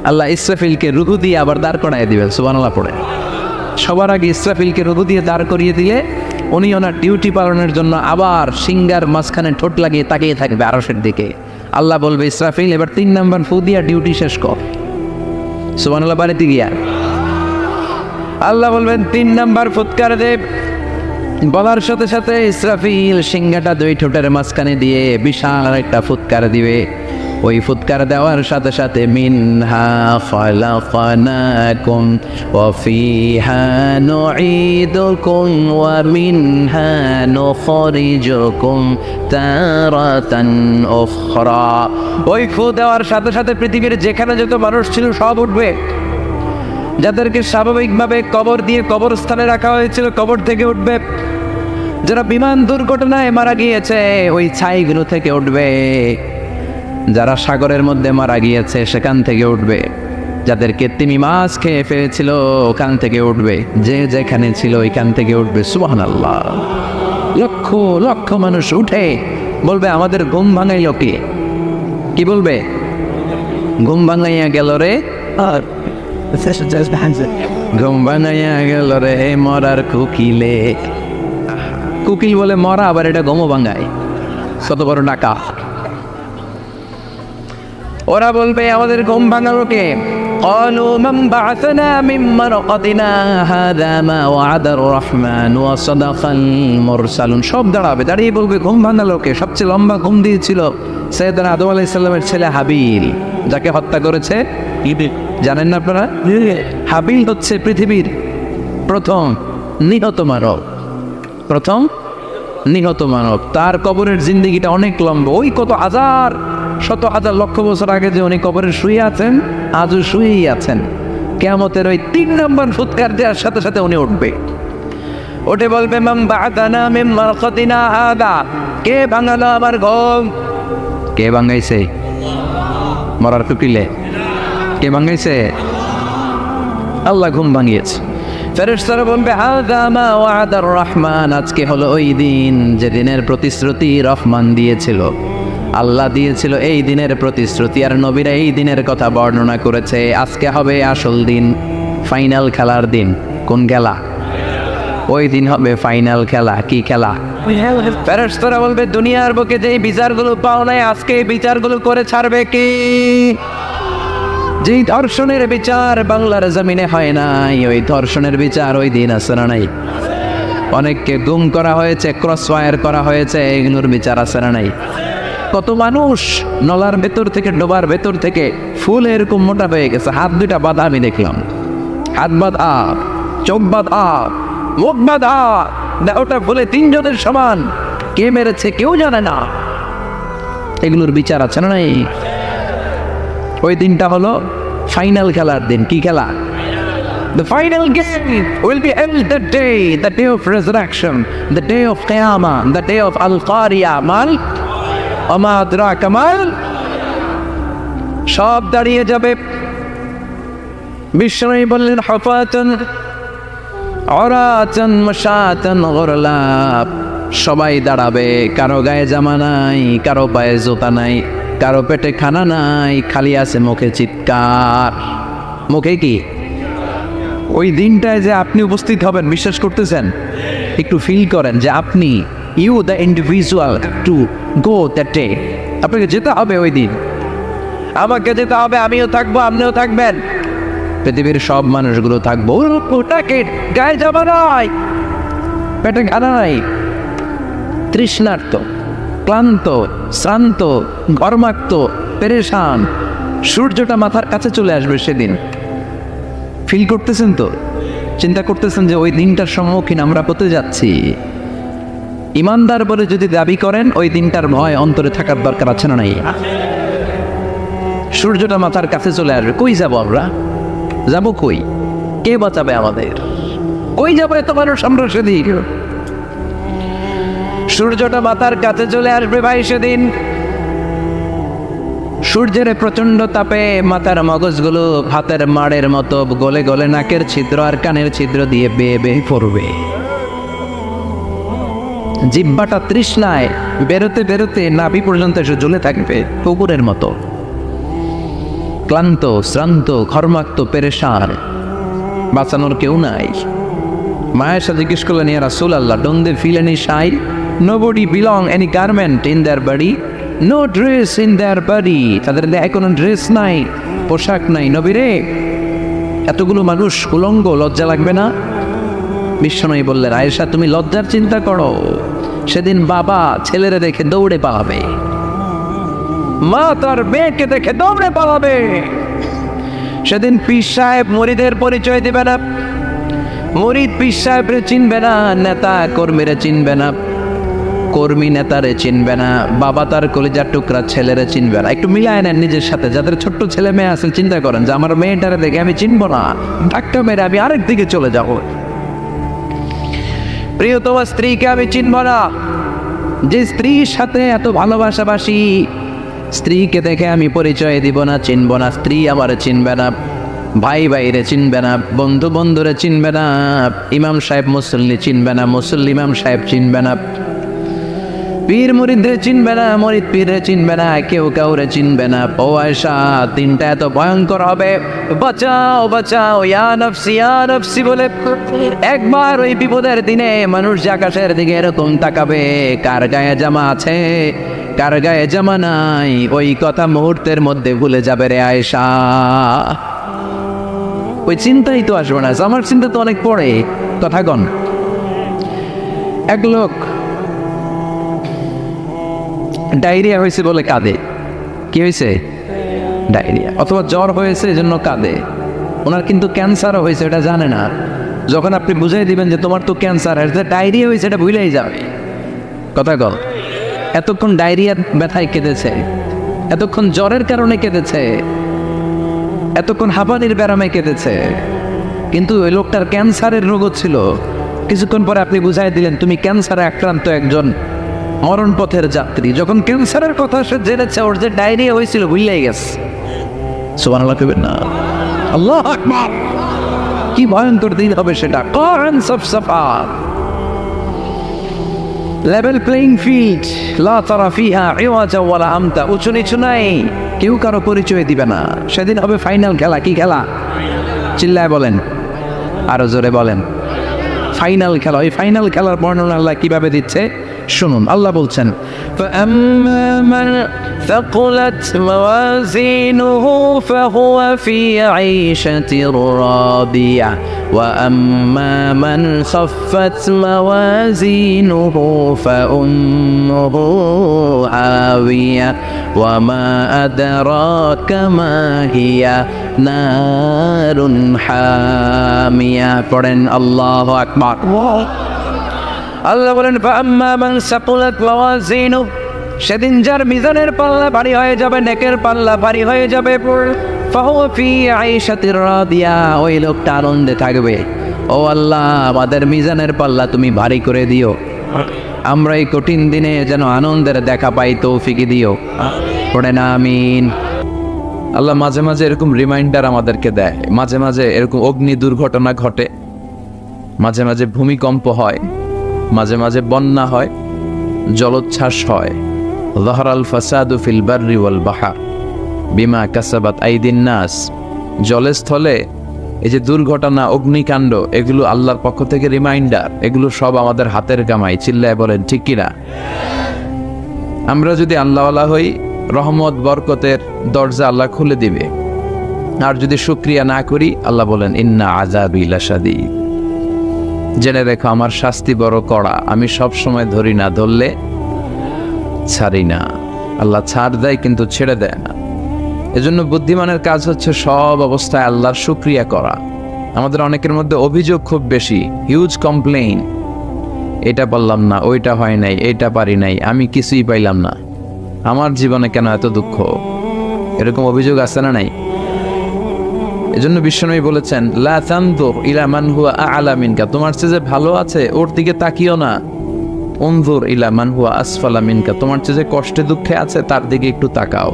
আল্লাহ ইসরাফিলকে রুহু দিয়ে আবার দাঁড় করাইয়ে দিবেন, সুবহানাল্লাহ পড়ে। সবার আগে ইসরাফিলকে রুহু দিয়ে দাঁড় করিয়ে দিলে উনি ওনার ডিউটি পালনের জন্য আবার সিংহার মাঝখানে ঠোঁট লাগিয়ে তাকিয়ে থাকবে আরশের দিকে। আল্লাহ বলবে ইসরাফিল এবার 3 নাম্বার ফু দিয়া ডিউটি শেষ কর। সুবহানাল্লাহ বাড়িতে গিয়া আল্লাহ বলবেন 3 নাম্বার ফুৎকার দে। বলার সাথে সাথে ইসরাফিল সিংহাটা 2 ঠোঁটের মাঝখানে দিয়ে বিশাল একটা ফুৎকার দিবে। ওই ফুৎকার দেওয়ার সাথে সাথে মিনহা খালাকনাকুম ওয়া ফিহা নুঈদুকুম ওয়া মিনহা নুখরিজুকুম তারাতান উখরা। ওই ফু দেওয়ার সাথে সাথে পৃথিবীর যেখানে যত মানুষ ছিল সব উঠবে। যাদেরকে স্বাভাবিকভাবে কবর দিয়ে কবরস্থানে রাখা হয়েছিল কবর থেকে উঠবে। যারা বিমান দুর্ঘটনায় মারা গিয়েছে ওই ছাইগুলো থেকে উঠবে। যারা সাগরের মধ্যে মারা গিয়েছে সেখান থেকে উঠবে। যাদেরকে তিমি মাছ খেয়ে ফেলেছিল ওখান থেকে উঠবে। যে যেখানে ছিল ওইখান থেকে উঠবে। সুবহানাল্লাহ। লক্ষ লক্ষ মানুষ উঠে বলবে আমাদের ঘুম ভাঙাইল কে? কি বলবে? ঘুম ভাঙাইয়া গেল রে, আর ঘুম ভাঙাইয়া গেল রে মরার কুকিলে। কুকিল বলে মরা, আবার এটা ঘুমও ভাঙায়। কত বড় ডাকা। ওরা বলবে আমাদের ঘুম ভাঙালো কে? قالوا من بعثنا من مرقدنا هذا ما وعد الرحمن وصدق المرسلون। সব দাঁড়াবে, দাঁড়িয়ে বলবে ঘুম ভাঙালো কে? সবচেয়ে লম্বা ঘুম দিয়েছিল সৈয়দনা আদম আলাইহিস সালামের ছেলে হাবিল, যাকে হত্যা করেছে। জানেন না আপনারা? হাবিল হচ্ছে পৃথিবীর প্রথম নিহত মানব। প্রথম নিহত মানব। তার কবরের জিন্দেগিটা অনেক লম্বা। ওই কত হাজার শত হাজার লক্ষ বছর আগে যে উনি কবরে শুয়ে আছেন, আজও শুয়েই আছেন। কিয়ামতের ওই 3 নম্বর ফুৎকার দেওয়ার সাথে সাথে উনি উঠবে। ওঠে বলবে মান বা'দানা মিন মারকাদিনা হাদা। কে ভাঙালো আমার ঘুম? কে ভাঙাইছে? মরার কুকিলে কে ভাঙাইছে? আল্লাহ ঘুম ভাঙিয়েছে। ফেরেশতারা বলবে হাযা মা ওয়া'দার রহমান। আজকে হলো ওই দিন যে দিনের প্রতিশ্রুতি রহমান দিয়েছিল, আল্লাহ দিয়েছিল। এই দিনের প্রতিশ্রুতি আর নবীরা এই দিনের কথা বর্ণনা করেছে। আজকে হবে আসল দিন, ফাইনাল খেলার দিন। কোন খেলা? ওই দিন হবে ফাইনাল খেলা। কি খেলা? ফেরেশতারা বলবে দুনিয়ার বুকে যে বিচারগুলো পাও নাই, আজকে এই বিচারগুলো করে ছাড়বে কি? যেই ধর্ষণের বিচার বাংলার জমিনে হয় নাই, ওই ধর্ষণের বিচার ওই দিন আছে না নাই? অনেককে গুম করা হয়েছে, ক্রস ফায়ার করা হয়েছে, এগুলোর বিচার আছে না নাই? কত মানুষ নলার ভেতর থেকে, ডোবার ভেতর থেকে ফুল এরকম মোটা হয়ে গেছে, হাত দুইটা বাঁধা আমি দেখলাম, হাত বাঁধা, চোখ বাঁধা, মুখ বাঁধা, দেহটা ফুলে তিনজনের সমান, কে মেরেছে কেউ জানে না। এগুলোর বিচার আছে না নাই? ওই দিনটা হলো ফাইনাল খেলার দিন। কি খেলা? The final game will be held the day of resurrection, the day of Qiyamah, the day of Al-Qari'ah. Mal Ama adraka mal, সব দাঁড়িয়ে যাবে। বিষ্ণু বললেন হুফাতান উরাতান মাশাতান গুরলা, সবাই দাঁড়াবে, কারো গায়ে জামা নাই, কারো পায়ে জুতা নাই, কারো পেটে খানা নাই, খালি আছে মুখে চিৎকার। মুখে কি? ওই দিনটায় যে আপনি উপস্থিত হবেন, বিশ্বাস করতেছেন? একটু ফিল করেন যে আপনি, you the individual, to go that day. আপনাকে যেতে হবে ওই দিন, আমাকে যেতে হবে, আমিও থাকবো, আপনিও থাকবেন, পৃথিবীর সব মানুষগুলো থাকবো। ওটাকে গায়ে জামা নাই, পেটে খানা নাই, তৃষ্ণার্ত, ক্লান্ত, শ্রান্ত, ঘর্মাক্ত, পেরেশান, সূর্যটা মাথার কাছে চলে আসবে সেদিন। ফিল করতেছেন তো? চিন্তা করতেছেন যে ওই দিনটার সম্মুখীন আমরা হতে যাচ্ছি। ইমানদার বলে যদি দাবি করেন, ওই দিনটার ভয় অন্তরে থাকার দরকার আছে না নাই? সূর্যটা মাথার কাছে চলে আসবে, কই যাব আমরা? যাব কই? কে বাঁচাবে আমাদের? কই যাবো এত মানুষ আমরা সেদিন? সূর্যটা মাথার কাছে চলে আসবে ভাই সেদিন। সূর্যের প্রচন্ড তাপে মাথার মগজগুলো ভাতের মাড়ের মতো গলে গলে নাকের ছিদ্র আর কানের ছিদ্র দিয়ে বেয়ে বেয়ে পড়বে। জিহ্বাটা তৃষ্ণায় বেরোতে বেরোতে নাভি পর্যন্ত এসে ঝুলে থাকবে কুকুরের মতো, ক্লান্ত, শ্রান্ত, ঘর্মাক্ত, পেরেশান, বাঁচানোর কেউ নাই। মায়ের সাথে জিজ্ঞেস করলেন, ইয়া রাসূলুল্লাহ, don't they feel any shy? Nobody belong any garment in their body, no dress in their body. তাদের দেহে কোনো ড্রেস নাই, পোশাক নাই। নবী রে, এতগুলো মানুষ উলঙ্গ, লজ্জা লাগবে না? বিশ্বনবী বললেন, আয়েশা তুমি লজ্জার চিন্তা করো, সেদিন বাবা ছেলেরে দেখে দৌড়ে পালাবে, মা তার মেয়েকে দেখে দৌড়ে পালাবে। সেদিন পীর সাহেব মুরিদের পরিচয় দিবে না, মুরিদ পীর সাহেবরে চিনবে না, নেতা কর্মীরে চিনবে না, কর্মী নেতারে চিনবে না, বাবা তার কলিজার টুকরা ছেলেরে চিনবে না। একটু মিলায় নেন নিজের সাথে। যাদের ছোট্ট ছেলে মেয়ে আছে, চিন্তা করেন যে আমার মেয়েটারে দেখে আমি চিনবো না, ধাক্কা মেরে আমি আরেক দিকে চলে যাব। প্রিয়তম স্ত্রীকে আমি চিনব না, যে স্ত্রীর সাথে এত ভালোবাসাবাসি, স্ত্রীকে দেখে আমি পরিচয় দিব না, চিনব না। স্ত্রী আমার চিনবে না, ভাই ভাইরে চিনবে না, বন্ধু বন্ধুরে চিনবে না, ইমাম সাহেব মুসল্লি চিনবে না, মুসল্লি ইমাম সাহেব চিনবে না, পীর মুরিদরে চিনবে না, মুরিদ পীরে চিনবে না, কেউ কাউরে চিনবে না। ও আয়েশা, দিনটা এত ভয়ঙ্কর হবে, বাঁচাও বাঁচাও, ইয়া নফসি ইয়া নফসি বলে একবার ওই বিপদের দিনে মানুষ যে আকাশের দিকে এরকম তাকাবে, কার গায়ে জামা আছে কার গায়ে জামা নাই, ওই কথা মুহূর্তের মধ্যে ভুলে যাবে রে আয়েশা। ওই চিন্তাই তো আসবে না। আমার চিন্তা তো অনেক পরে। কথাগণ, এক লোক ডায়রিয়া হয়েছে বলে কাঁদে। কি হয়েছে? ডায়রিয়া, অথবা জ্বর হয়েছে এজন্য কাঁদে। ওনার কিন্তু ক্যান্সারও হয়েছে, এটা জানে না। যখন আপনি বুঝাই দিবেন যে তোমার তো ক্যান্সার, ডায়রিয়া হয়েছে, এটা ভুলেই যাবে। কথা কল, এতক্ষণ ডায়রিয়ার ব্যথায় কেঁদেছে, এতক্ষণ জ্বরের কারণে কেঁদেছে, এতক্ষণ হাঁপানির ব্যারামে কেঁদেছে, কিন্তু ওই লোকটার ক্যান্সারের রোগও ছিল। কিছুক্ষণ পরে আপনি বুঝাই দিলেন তুমি ক্যান্সারে আক্রান্ত একজন মরণ পথের যাত্রী। যখন ক্যান্সারের কথা সে জেনেছে, ওর যে ডায়রিয়া হয়েছিল ভুলেই গেছে। সুবহানাল্লাহ কইবেন না? আল্লাহু আকবার! কি ভয়ঙ্কর দিন হবে সেটা। কারণ সব সাফা লেভেল প্লেইং ফিল্ড, লা তারা ফিহা ইওয়াজা ওয়ালা আমতা, উঁচু নিচু নাই, কেউ কারো পরিচয় দিবে না। সেদিন হবে ফাইনাল খেলা। কি খেলা? চিল্লায় বলেন, আরো জোরে বলেন, ফাইনাল খেলা। ওই ফাইনাল খেলার বর্ণনা আল্লাহ কিভাবে দিচ্ছে? শুনুন, আল্লাহ বলছেন فأما من ثقلت موازينه فهو في عيشة راضية وأما من خفت موازينه فأمه هاوية وما أدراك ما هي نار حامية পড়েন আল্লাহু আকবার। আল্লাহ বলেন ফাআম্মা মান সাকুলাত মাওয়াজিনুহু, সেদিন যার মিজানের পাল্লা ভারী হয়ে যাবে, নেকের পাল্লা ভারী হয়ে যাবে, ফাহুয়া ফি আইশাতির রাদিয়া, ওই লোকটা আনন্দে থাকবে। ও আল্লাহ, আমাদের মিজানের পাল্লা তুমি ভারী করে দিও, আমরা এই কঠিন দিনে যেন আনন্দের দেখা পাই, তৌফিক দিও। পড়েন আমিন। আল্লাহ মাঝে মাঝে এরকম রিমাইন্ডার আমাদেরকে দেয়, মাঝে মাঝে এরকম অগ্নি দুর্ঘটনা ঘটে, মাঝে মাঝে ভূমিকম্প হয়, মাঝে মাঝে বন্যা হয়, জলোচ্ছ্বাস হয়। যাহারাল ফাসাদু ফিল বাররি ওয়াল বাহর বিমা কাসাবাত আইদিন নাস। জলে স্থলে এই যে দুর্ঘটনা, অগ্নিকাণ্ড, এগুলো আল্লাহর পক্ষ থেকে রিমাইন্ডার, এগুলো সব আমাদের হাতের কামাই। চিল্লায় বলেন ঠিক কিনা? আমরা যদি আল্লাহওয়ালা হই, রহমত বরকতের দরজা আল্লাহ খুলে দিবে। আর যদি শুকরিয়া না করি, আল্লাহ বলেন ইন্না আযাবি লাশাদীদ, জেনে রেখো আমার শাস্তি বড় কড়া, আমি সব সময় ধরি না, ধরলে ছাড়ি না। আল্লাহ ছাড় দেয় কিন্তু ছেড়ে দেয় না। এজন্য বুদ্ধিমানের কাজ হচ্ছে সব অবস্থায় আল্লাহর শুকরিয়া করা। আমাদের অনেকের মধ্যে অভিযোগ খুব বেশি, হিউজ কমপ্লেইন, এটা পারলাম না, ওইটা হয় নাই, এইটা পারি নাই, আমি কিছুই পাইলাম না, আমার জীবনে কেন এত দুঃখ, এরকম অভিযোগ আছে না নাই? এজন্য বিশ্বনবী বলেছেন লা তানজুর ইলা মান হুয়া আ'লা মিনকা, তোমার চেয়ে যে ভালো আছে ওর দিকে তাকিও না। উনজুর ইলা মান হুয়া আসফালা মিনকা, তোমার চেয়ে যে কষ্টে দুঃখে আছে তার দিকে একটু তাকাও।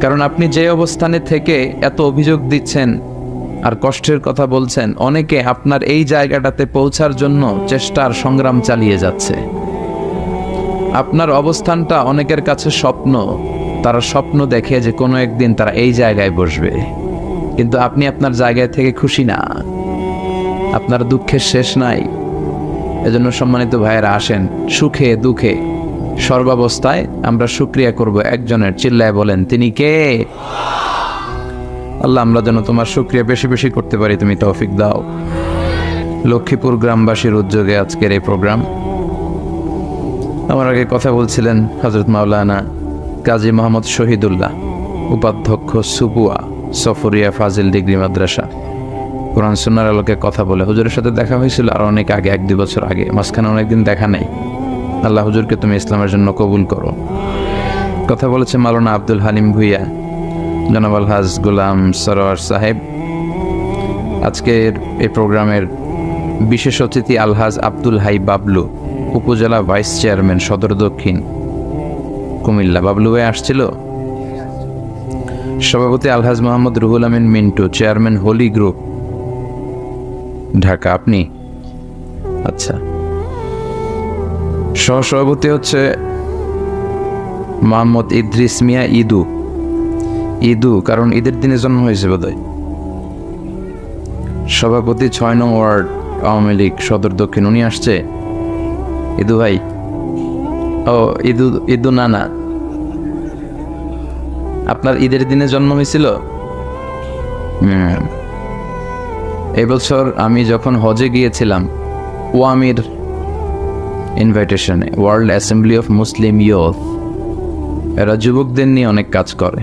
কারণ আপনি যে অবস্থানে থেকে এত অভিযোগ দিচ্ছেন আর কষ্টের কথা বলছেন, অনেকে আপনার এই জায়গাটাতে পৌঁছার জন্য চেষ্টার সংগ্রাম চালিয়ে যাচ্ছে। আপনার অবস্থানটা অনেকের কাছে স্বপ্ন, তারা স্বপ্ন দেখে যে কোনো একদিন তারা এই জায়গায় বসবে, কিন্তু আপনি আপনার জায়গায় থেকে খুশি না, আপনার দুঃখের শেষ নাই। এজন্য সম্মানিত ভাইয়েরা, আসেন সুখে দুঃখে সর্বাবস্থায় আমরা শুকরিয়া করব একজনের। চিল্লায় বলেন তিনি কে? আল্লাহ, আমরা যেন তোমার শুকরিয়া বেশি বেশি করতে পারি, তুমি তৌফিক দাও। লক্ষ্মীপুর গ্রামবাসীর উদ্যোগে আজকের এই প্রোগ্রাম। আমার আগে কথা বলছিলেন হযরত মাওলানা কাজী মোহাম্মদ শহীদুল্লাহ, উপাধ্যক্ষ সুপুয়া সফরিয়া ফাজিল ডিগ্রি মাদ্রাসা। কোরআন সুন্নাহর আলোকে কথা বলে হুজুরের সাথে দেখা হয়েছিল আর অনেক আগে, 1-2 বছর আগে, মাঝখানে অনেকদিন দেখা নেই। আল্লাহ হুজুরকে তুমি ইসলামের জন্য কবুল করো। কথা বলেছে মাওলানা আব্দুল হালিম ভুইয়া, জনাব আলহাজ গোলাম সরোয়ার সাহেব। আজকের এই প্রোগ্রামের বিশেষ অতিথি আলহাজ আব্দুল হাই বাবলু, উপজেলা ভাইস চেয়ারম্যান সদর দক্ষিণ কুমিল্লা। বাবলু ভাই আসছিল। সভাপতি আলহাজ মোহাম্মদ রুহুল আমিন মিন্টু, চেয়ারম্যান হোলি গ্রুপ ঢাকা। আপনি? আচ্ছা। সহসভাপতি হচ্ছে মোহাম্মদ ইদ্রিস মিয়া ইদু। ইদু কারণ ঈদের দিনে জন্ম হয়েছে বোধহয়। সভাপতি 6 নং ওয়ার্ড আওয়ামী লীগ সদর দক্ষিণ, উনি আসছে। ইদু ভাই? ও ইদু, ইদু নানা, আপনার ঈদের দিনে জন্ম হয়েছিল? এবছর আমি যখন হজে গিয়েছিলাম, ওয়ামির ইনভাইটেশনে, world assembly of Muslim youth, এরা যুবকদের নিয়ে অনেক কাজ করে,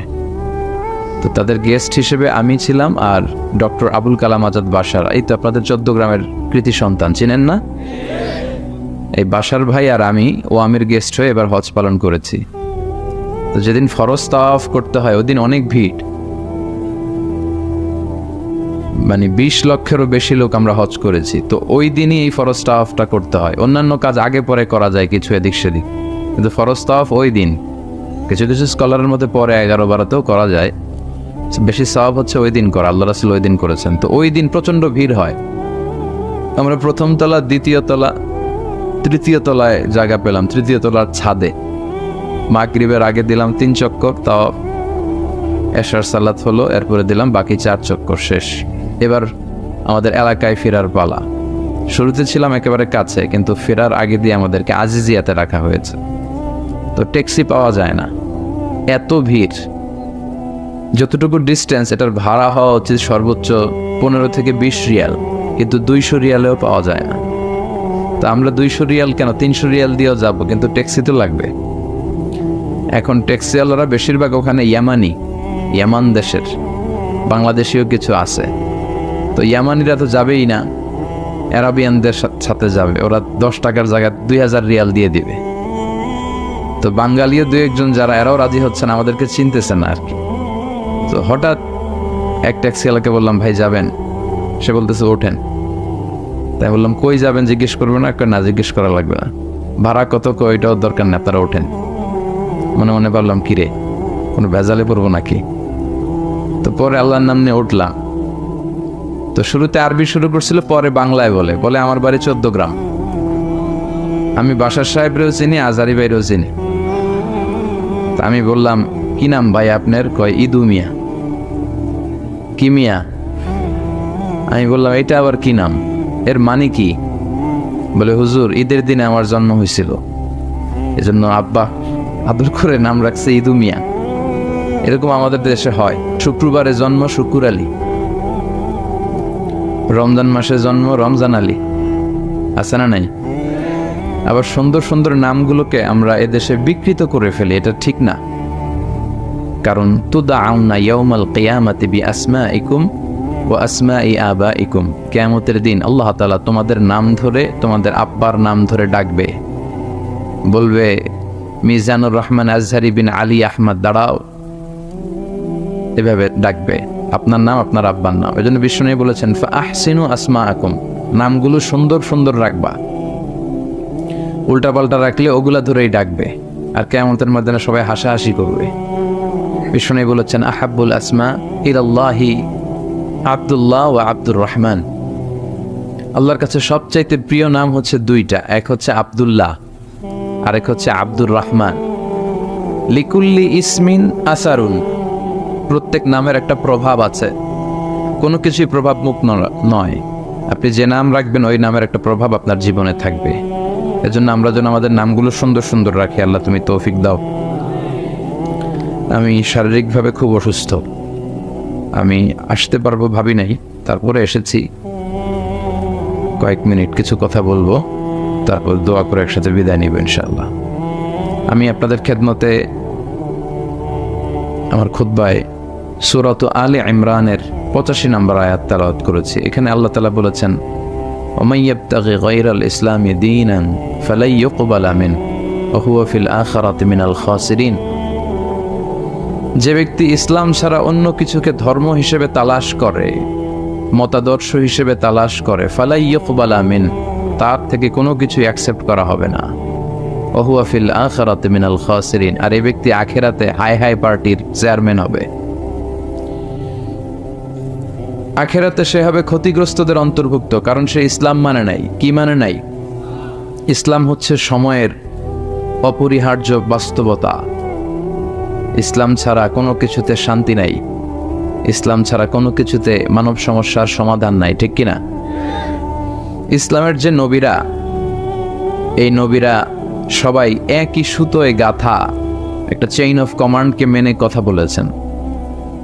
তো তাদের গেস্ট হিসেবে আমি ছিলাম আর ডক্টর আবুল কালাম আজাদ বাশার। এই তো আপনাদের 14 গ্রামের কৃতি সন্তান, চিনেন না? এই বাশার ভাই আর আমি ওয়ামির গেস্ট হয়ে এবার হজ পালন করেছি। তো যেদিন ফরজ তাওয়াফ করতে হয় ওদিন অনেক ভিড়, মানে 20 লক্ষেরও বেশি লোক আমরা হজ করেছি। তো ওই দিনই এই ফরজ তাওয়াফটা করতে হয়, অন্যান্য কাজ আগে পরে করা যায় কিছু এদিক সেদিক, কিন্তু ফরজ তাওয়াফ ওই দিন। কিছু কিছু স্কলারের মধ্যে পরে 11-12তেও করা যায়, বেশি সওয়াব হচ্ছে ওই দিন করা, আল্লাহ রাসূল ওই দিন করেছেন। তো ওই দিন প্রচণ্ড ভিড় হয়। আমরা প্রথম তলা, দ্বিতীয় তলা, তৃতীয় তলায় জায়গা পেলাম, তৃতীয় তলার ছাদে। মাগরিবের আগে দিলাম 3 চক্কর, তাও এশার সালাত হলো, এরপরে দিলাম বাকি 4 চক্কর, শেষ। এবার আমাদের এলাকায় ফেরার পালা। শুরুতে ছিলাম একেবারে কাছে, কিন্তু ফেরার আগে দিয়ে আমাদেরকে আজিজিয়াতে রাখা হয়েছে। তো ট্যাক্সি পাওয়া যায় না, এত ভিড়। যতটুকু ডিস্টেন্স, এটার ভাড়া হওয়া উচিত সর্বোচ্চ 15 থেকে 20 রিয়াল, কিন্তু 200 রিয়ালেও পাওয়া যায় না। তো আমরা 200 রিয়াল কেন, 300 রিয়াল দিয়েও যাব, কিন্তু ট্যাক্সি তো লাগবে। এখন ট্যাক্সিওয়ালারা বেশিরভাগ ওখানে ইয়ামান দেশের, বাংলাদেশিও কিছু আছে। তো ইয়ামানিরা তো যাবেই না, আরাবিয়ানদের সাথে যাবে, ওরা 10 টাকার জায়গায় 2000 রিয়াল দিয়ে দিবে। তো বাঙালিও 2-1 যারা, এরাও রাজি হচ্ছে না, আমাদেরকে চিনতেছে না আর কি। তো হঠাৎ এক ট্যাক্সিওয়ালাকে বললাম, ভাই যাবেন? সে বলতেছে ওঠেন। তাই বললাম কই যাবেন জিজ্ঞেস করবে না? না, জিজ্ঞেস করা লাগবে না। ভাড়া কত? ওইটাও দরকার না, আপনারা ওঠেন। মনে মনে ভাবলাম কিরে, কোনো ভেজালে পড়বো নাকি। তো পরে আল্লাহর নাম নিয়ে উঠলাম। তো শুরুতে আরবি শুরু করছিল, পরে বাংলায় বলে আমার বাড়ি 14 গ্রাম। আমি বাসার সাহেবরেও চিনি, আজারি ভাইরেও চিনি। তা আমি বললাম, কি নাম ভাই আপনার? কয় ইদু মিয়া। কি মিয়া? আমি বললাম এটা আবার কি নাম, এর মানে কি? বলে হুজুর, ঈদের দিনে আমার জন্ম হয়েছিল, এজন্য আব্বা আদর করে নাম রাখছে ইদু মিয়া। এরকম আমাদের দেশে হয়, শুক্রবারে জন্ম শুকুর আলী, রমজান মাসে জন্ম রমজান আলী, আছে না নাই? আবার সুন্দর সুন্দর নামগুলোকে আমরা এদেশে বিকৃত করে ফেলি, এটা ঠিক না। কারণ তুদাউনা ইয়াউমাল কিয়ামাতি বিআসমাইকুম ওয়া আসমাই আবাইকুম, কিয়ামতের দিন আল্লাহ তাআলা তোমাদের নাম ধরে, তোমাদের আব্বার নাম ধরে ডাকবে, বলবে মিজানুর রহমান আজহারি বিন আলী আহমদ দাঁড়াও, এভাবে ডাকবে, আপনার নাম আপনার আব্বার নাম। এই জন্য বিষ্ণু বলেছেন ফাআহসিনু আসমাআকুম, নামগুলো সুন্দর সুন্দর রাখবা, উল্টাপাল্টা রাখলে ওগুলা ধরেই ডাকবে, আর কিয়ামতের ময়দানে সবাই হাসাহাসি করবে। বিষ্ণু বলেছেন আহাব্বুল আসমা ইলাল্লাহি আব্দুল্লাহ ওয়া আব্দুর রহমান, আল্লাহর কাছে সবচাইতে প্রিয় নাম হচ্ছে 2টা, এক হচ্ছে আব্দুল্লাহ, আরেক হচ্ছে আব্দুর রহমান। লিকুল্লি ইসমিন আসারুন, প্রত্যেক নামের একটা প্রভাব আছে, কোনো কিছুই প্রভাব মুক্ত নয়। আপনি যে নাম রাখবেন ওই নামের একটা প্রভাব আপনার জীবনে থাকবে। এজন্য আমরা যেন আমাদের নামগুলো সুন্দর সুন্দর রাখি। আল্লাহ তুমি তৌফিক দাও। আমি শারীরিকভাবে খুব অসুস্থ, আমি আসতে পারবো ভাবি নাই, তারপরে এসেছি। কয়েক মিনিট কিছু কথা বলবো, তারপর দোয়া করে একসাথে বিদায় নিব ইনশাআল্লাহ। আমি আপনাদের খেদমতে আমার খুতবায় সূরাত আলে ইমরানের 85 নম্বর আয়াত তেলাওয়াত করেছি। এখানে আল্লাহ তাআলা বলেছেন ওমান ইয়াবতাগি গায়রাল ইসলামি দীনান ফালাই ইউকবালা মিনহু ওয়া হুয়া ফিল আখিরাতি মিনাল খাসিরিন, যে ব্যক্তি ইসলাম ছাড়া অন্য কিছুকে ধর্ম হিসেবে তালাশ করে, মতাদর্শ হিসেবে তালাশ করে, ফালাই ইউকবালা মিনহু, তার থেকে কোনো কিছু অ্যাকসেপ্ট করা হবে না। ওয়া হুয়া ফিল আখিরাতি মিনাল খাসিরিন, আর এই ব্যক্তি আখিরাতে হাই হাই পার্টির চেয়ারম্যান হবে। আখিরাতে সে হবে ক্ষতিগ্রস্তদের অন্তর্ভুক্ত, কারণ সে ইসলাম মানে নাই। কি মানে নাই? ইসলাম হচ্ছে সময়ের অপরিহার্য বাস্তবতা। ইসলাম ছাড়া কোনো কিছুতে শান্তি নাই, ইসলাম ছাড়া কোনো কিছুতে মানব সমস্যার সমাধান নাই, ঠিক কিনা? ইসলামের যে নবীরা, এই নবীরা সবাই একই সুতোয় গাথা একটা চেইন অফ কমান্ডকে মেনে কথা বলেছেন।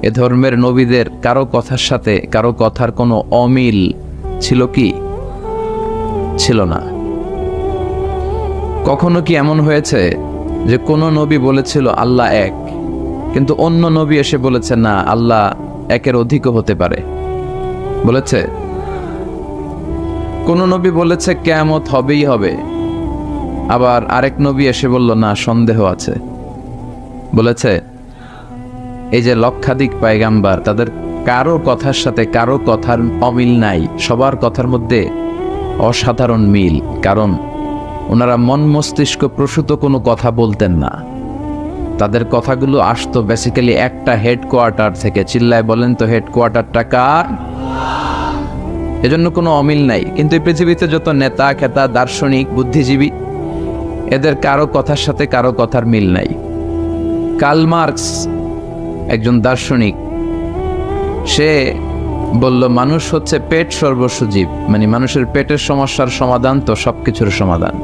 এ ধর্মের নবীদের কারো কথার সাথে কারো কথার কোনো অমিল ছিল কি? ছিল না। কখনো কি এমন হয়েছে যে কোনো নবী বলেছিল আল্লাহ এক, কিন্তু অন্য নবী এসে বলেছে না, আল্লাহ একের অধিকও হতে পারে? বলেছে? কোন নবী বলেছে কিয়ামত হবেই হবে, আবার আরেক নবী এসে বলল না, সন্দেহ আছে? বলেছে? এই যে লক্ষাধিক পয়গাম্বার, তাদের কারো কথার সাথে কারো কথার অমিল নাই, সবার কথার মধ্যে অসাধারণ মিল। কারণ ওনারা মন মস্তিষ্ক প্রসূত কোনো কথা বলতেন না, তাদের কথাগুলো আসতো বেসিক্যালি একটা হেডকোয়ার্টার থেকে। চিল্লায় বলেন তো হেডকোয়ার্টারটা কার? এজন্য কোনো অমিল নাই। কিন্তু এই পৃথিবীতে যত নেতা খেতা, দার্শনিক, বুদ্ধিজীবী, এদের কারো কথার সাথে কারো কথার মিল নাই। কার্ল মার্কস একজন দার্শনিক, সে বলল মানুষ হচ্ছে পেট সর্বস্ব জীব, মানে মানুষের পেটের সমস্যার সমাধান তো সবকিছুর সমাধান।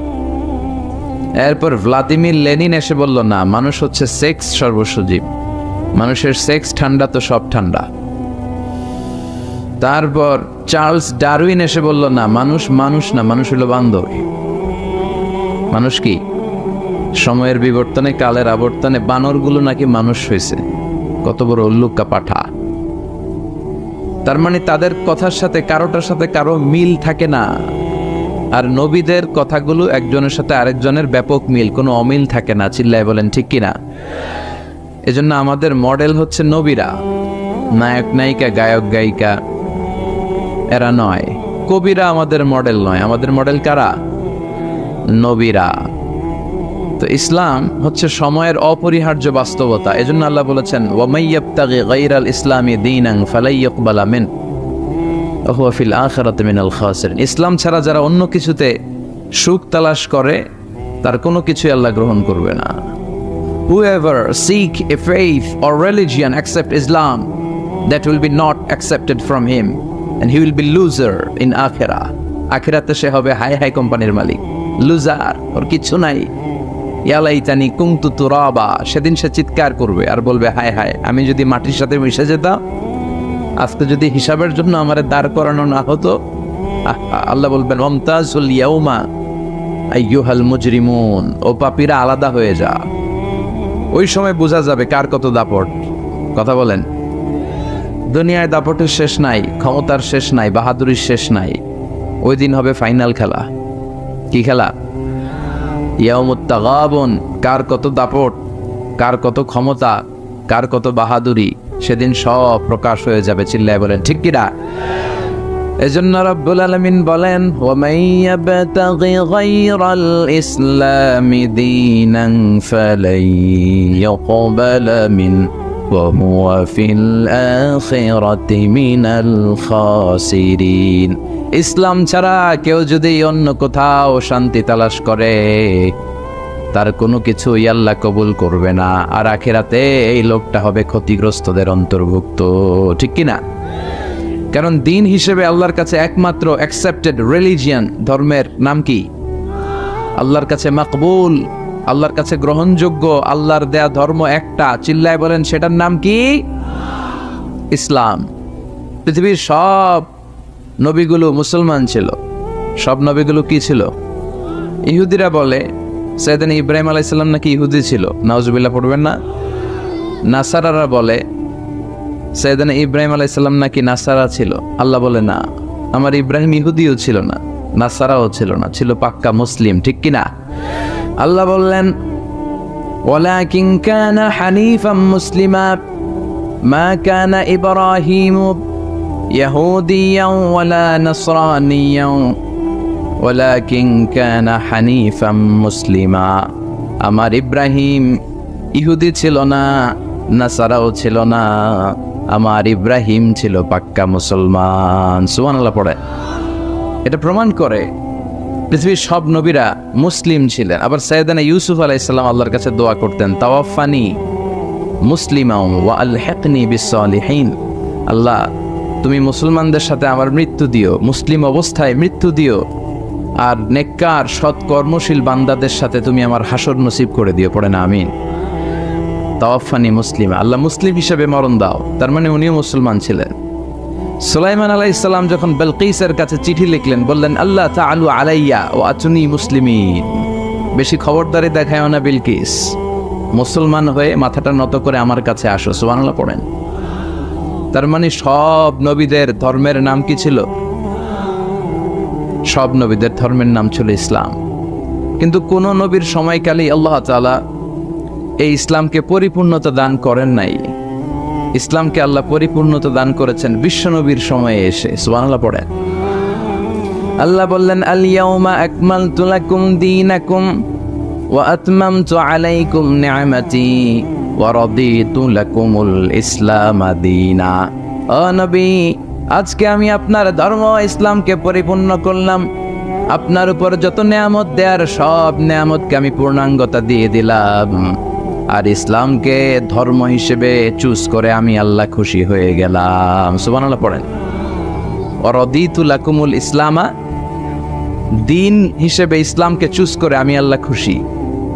এরপর ভ্লাদিমির লেনিন এসে বলল না, মানুষ হচ্ছে সেক্স সর্বস্ব জীব, মানুষের সেক্স ঠান্ডা তো সব ঠান্ডা। তারপর চার্লস ডারউইন এসে বলল না, মানুষ না, মানুষ হলো বান্দর। মানুষ কি? সময়ের বিবর্তনে, কালের আবর্তনে বানরগুলো নাকি মানুষ হয়েছে। কত বড় উল্লুকা পাঠা! তার মানে তাদের কথার সাথে কারোটার সাথে কারো মিল থাকে না। আর নবীদের কথাগুলো একজনের সাথে আরেকজনের ব্যাপক মিল, কোনো অমিল থাকে না। চিল্লায় বলেন ঠিক কিনা? এজন্য আমাদের মডেল হচ্ছে নবীরা, নায়ক নায়িকা, গায়ক গায়িকা এরা নয়। কবিরা আমাদের মডেল নয়, আমাদের মডেল কারা? নবীরা। তো ইসলাম হচ্ছে সময়ের অপরিহার্য বাস্তবতা। এজন্য আল্লাহ বলেছেন, ওয়ামাই ইয়াবতাগি গায়রাল ইসলামি দীনান ফালাই ইউকবালা মিন ওয়া হুয়া ফিল আখিরাতি মিনাল খাসিরিন। ইসলাম ছাড়া যারা অন্য কিছুতে সুখ তালাশ করে তার কোনো কিছুই আল্লাহ গ্রহণ করবে না। Whoever seek a faith or religion except Islam, that will be not accepted from him and he will be loser in আখিরা। আখিরাতে সে হবে হাই হাই কোম্পানির মালিক, লুজার, ওর কিছু নাই। ইয়ালাইতানি কুনতু তুরাবা, সেদিন সে চিৎকার করবে আর বলবে, হায় হায়, আমি যদি মাটির সাথে মিশে যেতাম, আজকে যদি হিসাবের জন্য আমারে দাঁড় করানো না হতো। আল্লাহ বলবেন, ওয়ামতাজুল ইয়াউমা আইয়ুহাল মুজরিমুন, ও পাপীরা আলাদা হয়ে যা। ওই সময় বোঝা যাবে কার কত দাপট। কথা বলেন। দুনিয়ায় দাপটের শেষ নাই, ক্ষমতার শেষ নাই, বাহাদুরির শেষ নাই। ওই দিন হবে ফাইনাল খেলা। কি খেলা? ইয়াউমুত তাগাবুন, কার কত দাপট, কার কত ক্ষমতা, কার কত বাহাদুরি, সেদিন সব প্রকাশ হয়ে যাবে। চিল্লায় বলেন ঠিক কিনা? এজন্য রব্বুল আলামিন বলেন, ওয়ামাই ইয়াবতাগি গায়রাল ইসলামি দীনান ফালাই ইউকবালা মিন ওয়া হুয়া ফিল আখিরাতি মিনাল খাসিরিন। ইসলাম ছাড়া কেউ যদি অন্য কোথাও শান্তি তালাশ করে তার কোনো কিছুই আল্লাহ কবুল করবে না, আর আখিরাতে এই লোকটা হবে ক্ষতিগ্রস্তদের অন্তর্ভুক্ত। ঠিক কিনা? কারণ দিন হিসেবে আল্লাহর কাছে একমাত্র অ্যাকসেপ্টেড রিলিজিয়ান, ধর্মের নাম কি? আল্লাহর কাছে মাকবুল, আল্লাহর কাছে গ্রহণযোগ্য, আল্লাহর দেয়া ধর্ম একটা। চিল্লায় বলেন, সেটার নাম কি? ইসলাম। পৃথিবীর সব নবীগুলো মুসলমান ছিল। সব নবীগুলো কি ছিল? ইহুদিরা বলে সাইয়েদনা ইব্রাহিম আলাইহিস সালাম নাকি ইহুদি ছিল। নাউজুবিল্লাহ পড়বেন না? নাসারারা বলে সাইয়েদনা ইব্রাহিম আলাইহিস সালাম নাকি নাসারা ছিল। আল্লাহ বলে না, আমার ইব্রাহিম ইহুদিও ছিল না, নাসারাও ছিল না, ছিল পাক্কা মুসলিম। ঠিক কিনা? আল্লাহ বললেন, ওয়ালাকিন কানা হানিফাম মুসলিমা মা কানা ইব্রাহিমু ইয়াহুদিয়ান ওয়ালা নাসরানিয়ান ওয়ালাকিন কানা হানিফাম মুসলিমা। আমার ইব্রাহিম ইহুদি ছিল না, নাসারাও ছিল না, আমার ইব্রাহিম ছিল পাক্কা মুসলমান। সুবহানাল্লাহ পড়ে। এটা প্রমাণ করে পৃথিবীর সব নবীরা মুসলিম ছিলেন। আবার সাইয়েদনা ইউসুফ আলাইহিস সালাম আল্লাহর কাছে দোয়া করতেন, তাওয়াফানি মুসলিমান ওয়া আলহিকনি বিসসালিহিন। আল্লাহ, তুমি মুসলমানদের সাথে আমার মৃত্যু দিও, মুসলিম অবস্থায় মৃত্যু দিও, আর নেককার সৎ কর্মশীল বান্দাদের সাথে তুমি আমার হাসর নসিব করে দিও। পড়ে না আমিন। তাওয়াফানি মুসলিমা, আল্লাহ মুসলিম হিসেবে মরণ দাও। তার মানে উনিও মুসলমান ছিলেন। সুলাইমান আলাইহিস সালাম যখন বিলকিসের কাছে চিঠি লিখলেন, বললেন, আল্লাহ তাআলু আলাইয়া ওয়া আতুনি মুসলিমিন। বেশি খবরদারি দেখায়ও না বিলকিস, মুসলমান হয়ে মাথাটা নত করে আমার কাছে আসো। সুবহানাল্লাহ পড়েন। তার মানে সব নবীদের ধর্মের নাম কি ছিল? সব নবীদের ধর্মের নাম ছিল ইসলাম। কিন্তু কোন নবীর সময়কালেই আল্লাহ তাআলা এই ইসলামকে পরিপূর্ণতা দান করেন নাই। ইসলামকে আল্লাহ পরিপূর্ণতা দান করেছেন বিশ্বনবীর সময়ে এসে। সুবহানাল্লাহ পড়েন। আল্লাহ বললেন, আল ইয়াউমা আকমালতু লাকুম দীনাকুম ওয়া আতমামতু আলাইকুম নি'মাতি ওয়া রাদিতু লাকুমুল ইসলাম দীনা। ও নবী, আজকে আমি আপনার ধর্ম ইসলামকে পরিপূর্ণ করলাম। আপনার উপর যত নেয়ামত দেয়ার সব নেয়ামতকে আমি পূর্ণাঙ্গতা দিয়ে দিলাম, আর ইসলামকে ধর্ম হিসেবে চুজ করে আমি আল্লাহ খুশি হয়ে গেলাম। সুবহানাল্লাহ পড়েন। ওয়ারাদিতু লাকুমুল ইসলামা, দিন হিসেবে ইসলামকে চুজ করে আমি আল্লাহ খুশি।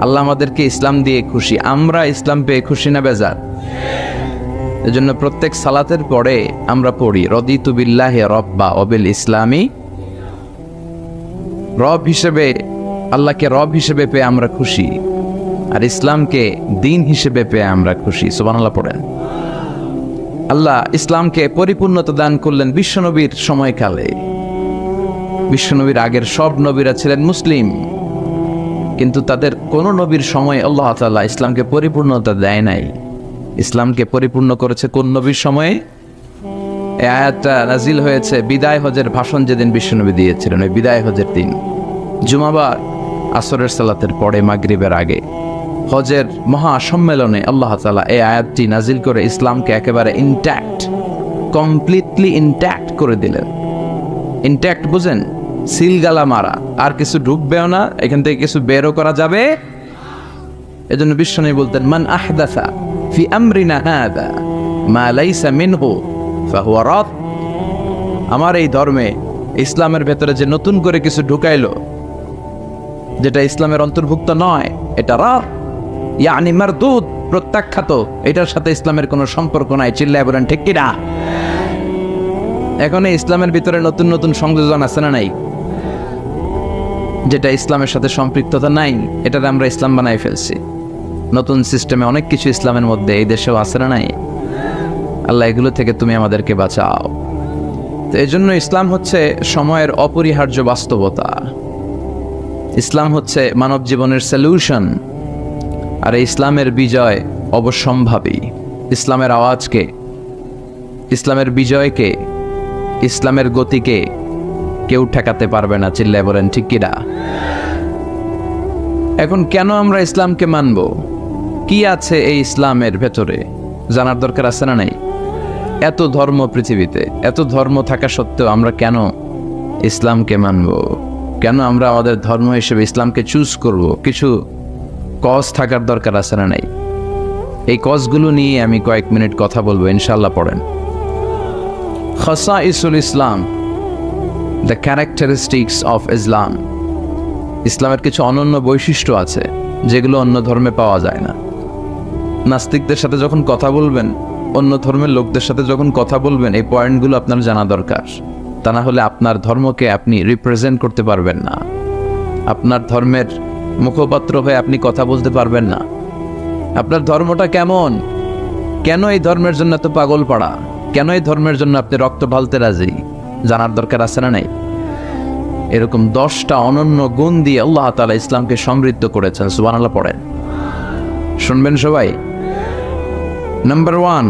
আল্লাহ আমাদেরকে ইসলাম দিয়ে খুশি, আমরা ইসলাম পেয়ে খুশি না বেজার? এজন্য প্রত্যেক সালাতের পরে আমরা পড়ি রদিতু বিল্লাহি রব্বা ওয়া বিল ইসলামি, রব হিসেবে আল্লাহকে রব হিসেবে পেয়ে আমরা খুশি, আর ইসলামকে দিন হিসেবে পেয়ে আমরা খুশি। সুবহানাল্লাহ পড়েন। আল্লাহ ইসলামকে পরিপূর্ণতা দান করলেন বিশ্বনবীর সময়কালে। বিশ্বনবীর আগের সব নবীরা ছিলেন মুসলিম, কিন্তু তাদের কোন নবীর সময় আল্লাহ তাআলা ইসলামকে পরিপূর্ণতা দেয় নাই। ইসলামকে পরিপূর্ণ করেছে কোন নবীর সময়ে? এই আয়াতটা নাজিল হয়েছে বিদায় হজের ভাষণ যেদিন বিশ্বনবী দিয়েছিলেন, ওই বিদায় হজের দিন, জুমাবার আসরের সালাতের পরে মাগরিবের আগে হজের মহা সম্মেলনে আল্লাহ তাআলা এই আয়াতটি নাজিল করে ইসলামকে একেবারে ইনট্যাক্ট, কমপ্লিটলি ইনট্যাক্ট করে দিলেন। ইনট্যাক্ট বুঝেন? সিলগালা মারা, আর কিছু ঢুকবেও না, এখান থেকে কিছু বেরও করা যাবে। এজন্য বিশ্বনবী বলতেন, মান আহদাসা ফি আমরিনা হাযা মা লাইসা মিনহু ফাহুয়া রাদ। আমার এই ধর্মে, ইসলামের ভেতরে যে নতুন করে কিছু ঢুকাইলো যেটা ইসলামের অন্তর্ভুক্ত নয়, এটা রাদ, ইয়ানি মারদুদ, প্রত্যাখ্যাত, এটার সাথে ইসলামের কোনো সম্পর্ক নাই। চিল্লায় বলেন ঠিক কিনা? এখন এই ইসলামের ভিতরে নতুন নতুন সংযোজন আছে না নাই? যেটা ইসলামের সাথে সম্পৃক্ততা নাই, এটাতে আমরা ইসলাম বানাই ফেলছি। নতুন সিস্টেমে অনেক কিছু ইসলামের মধ্যে এই দেশেও আছে না নাই? আল্লাহ এগুলো থেকে তুমি আমাদেরকে বাঁচাও। তো এই জন্য ইসলাম হচ্ছে সময়ের অপরিহার্য বাস্তবতা। ইসলাম হচ্ছে মানব জীবনের সলিউশন, আর এই ইসলামের বিজয় অবশ্যম্ভাবী। ইসলামের আওয়াজকে, ইসলামের বিজয়কে, ইসলামের গতিকে কেউ ঠেকাতে পারবে না। চিল্লায় বলেন ঠিক কিনা? এখন কেন আমরা ইসলামকে মানব? কি আছে এই ইসলামের ভেতরে? জানার দরকার আছে না নাই? এত ধর্ম পৃথিবীতে, এত ধর্ম থাকা সত্ত্বেও আমরা কেন ইসলামকে মানব? কেন আমরা আমাদের ধর্ম হিসেবে ইসলামকে চুজ করব? কিছু কজ থাকার দরকার আছে না নাই? এই কজগুলো নিয়ে আমি কয়েক মিনিট কথা বলবো, ইনশাআল্লাহ। পড়েন খাসাইসুল ইসলাম, দ্য ক্যারেক্টারিস্টিক্স অফ ইসলাম। ইসলামের কিছু অনন্য বৈশিষ্ট্য আছে যেগুলো অন্য ধর্মে পাওয়া যায় না। নাস্তিকদের সাথে যখন কথা বলবেন, অন্য ধর্মের লোকদের সাথে যখন কথা বলবেন, এই পয়েন্টগুলো আপনার জানা দরকার। তা না হলে আপনার ধর্মকে আপনি রিপ্রেজেন্ট করতে পারবেন না, আপনার ধর্মের মুখপাত্র হয়ে আপনি কথা বলতে পারবেন না। আপনার ধর্মটা কেমন, কেন এই ধর্মের জন্য এত পাগল পাড়া, কেন এই ধর্মের জন্য আপনি রক্ত ঢালতে রাজি, জানার দরকার আছে না নাই? এরকম 10টা অনন্য গুণ দিয়ে আল্লাহ তাআলা ইসলামকে সমৃদ্ধ করেছেন। সুবহানাল্লাহ পড়েন, শুনবেন সবাই। নাম্বার 1,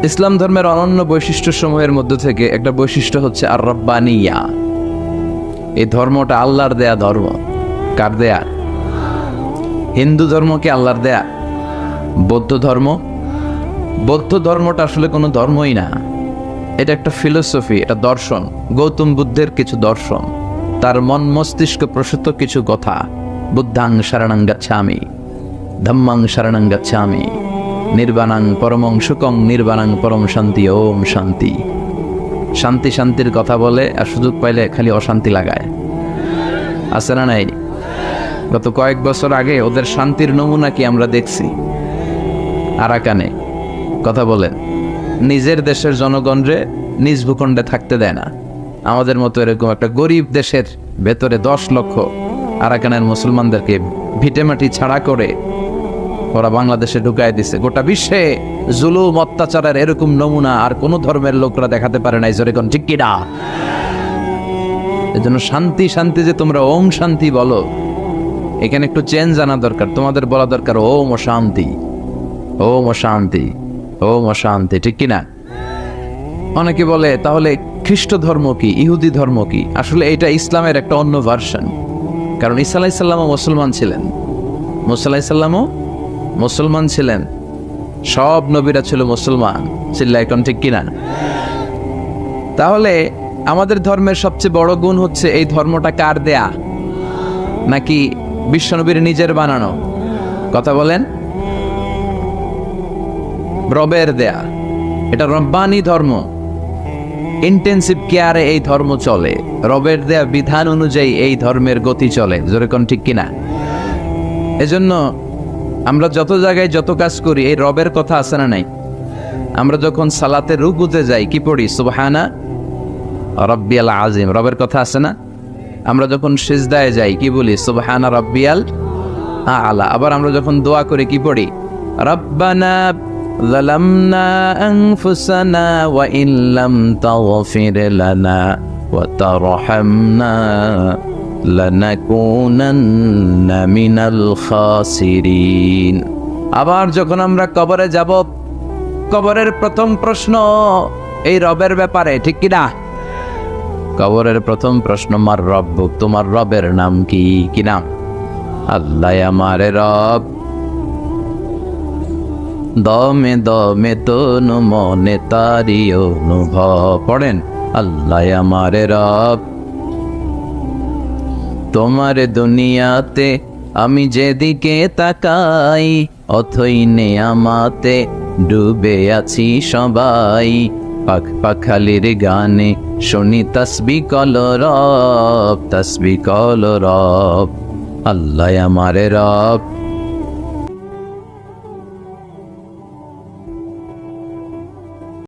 ইসলাম ধর্মের অনন্য বৈশিষ্ট্য সমূহের মধ্যে থেকে একটা বৈশিষ্ট্য হচ্ছে আর রব্বানিয়া। এই ধর্মটা আল্লাহর দেয়া ধর্ম। কার দেয়া? হিন্দু ধর্ম কি আল্লাহর দেয়া? বৌদ্ধ ধর্ম? বৌদ্ধ ধর্মটা আসলে কোনো ধর্মই না, এটা একটা ফিলোসফি, এটা দর্শন। গৌতম বুদ্ধের কিছু দর্শন, তার মন মস্তিষ্ক প্রসূত কিছু কথা। বুদ্ধাং শরণং গচ্ছামি, ধম্মাং শরণং গচ্ছামি, নির্বাণাং পরমং সুখং নির্বাণাং পরম শান্তি, ওম শান্তি। শান্তি শান্তির কথা বলে, আর সুযোগ পাইলে খালি অশান্তি লাগায়। আছে না নাই? গত কয়েক বছর আগে ওদের শান্তির নমুনা কি আমরা দেখছি। আরাকানে কথা বলেন, নিজের দেশের জনগণরে নিজ ভূখণ্ডে থাকতে দেয় না। আমাদের মতো এরকম একটা গরিব দেশের ভেতরে 10 লক্ষ আরাকানের মুসলমানদেরকে ভিটেমাটি ছাড়া করে ওরা বাংলাদেশে ঢুকায় দিছে। গোটা বিশ্বে জুলুম অত্যাচারের এরকম নমুনা আর কোন ধর্মের লোকরা দেখাতে পারে নাই। জোরে কোন ঠিক কিনা? এজন্য শান্তি শান্তি যে তোমরা ওম শান্তি বলো, এখানে একটু চেঞ্জ আনা দরকার। তোমাদের বলা দরকার ওম শান্তি, ওম শান্তি, ওম শান্তি, ঠিক কিনা? অনেকে বলে তাহলে খ্রিস্ট ধর্ম কি, ইহুদি ধর্ম কি? আসলে এটা ইসলামের একটা অন্য ভার্সন। কারণ ঈসা আলাইহিস সালামও মুসলমান ছিলেন, মুসা আলাইহিস সালামও মুসলমান ছিলেন, সব নবীরা ছিল মুসলমান। চিল্লায় এখন ঠিক কিনা? তাহলে আমাদের ধর্মের সবচেয়ে বড় গুণ হচ্ছে এই ধর্মটা কার দেয়া, নাকি বিশ্বনবীর নিজের বানানো? কথা বলেন। রবের দেয়া, এটা রব্বানি ধর্ম। ইন্টেন্সিভ কেয়ারে এই ধর্ম চলে, রবের দেয়া বিধান অনুযায়ী এই ধর্মের গতি চলে। জোরে কোন ঠিক কিনা? এজন্য আমরা যত জায়গায় যত কাজ করি এই রবের কথা আছে না নাই? আমরা যখন সালাতে রুকুতে যাই কি পড়ি? সুবহানা রাব্বিয়াল আযীম, রবের কথা আছে না? আমরা যখন সিজদায় যাই কি বলি? সুবহানা রাব্বিয়াল আ'লা। আবার আমরা যখন দোয়া করি কি পড়ি? রব্বানা যালামনা আনফুসানা ওয়া ইন লাম তাগফির লানা ওয়া তারহামনা লানাকুনান্না মিনাল খাসিরিন। আবার যখন আমরা কবরে যাব, কবরের প্রথম প্রশ্ন এই রবের ব্যাপারে, ঠিক কি না? কবরের প্রথম প্রশ্ন, মার রব্বুক, তোমার রবের নাম কি? কি নাম? আল্লাহ আমার রব। দমে দমে তনু মনে তারি অনুভব। পড়েন, আল্লাহ আমার রব। তোমার দুনিয়াতে আমি যেদিকে তাকাই, অথই নেয়ামাতে ডুবে আছি সবাই। পাখ পাখালির গানে শুনি তাসবিহ কলরব, তাসবিহ কলরব। আল্লাহ আমার রব।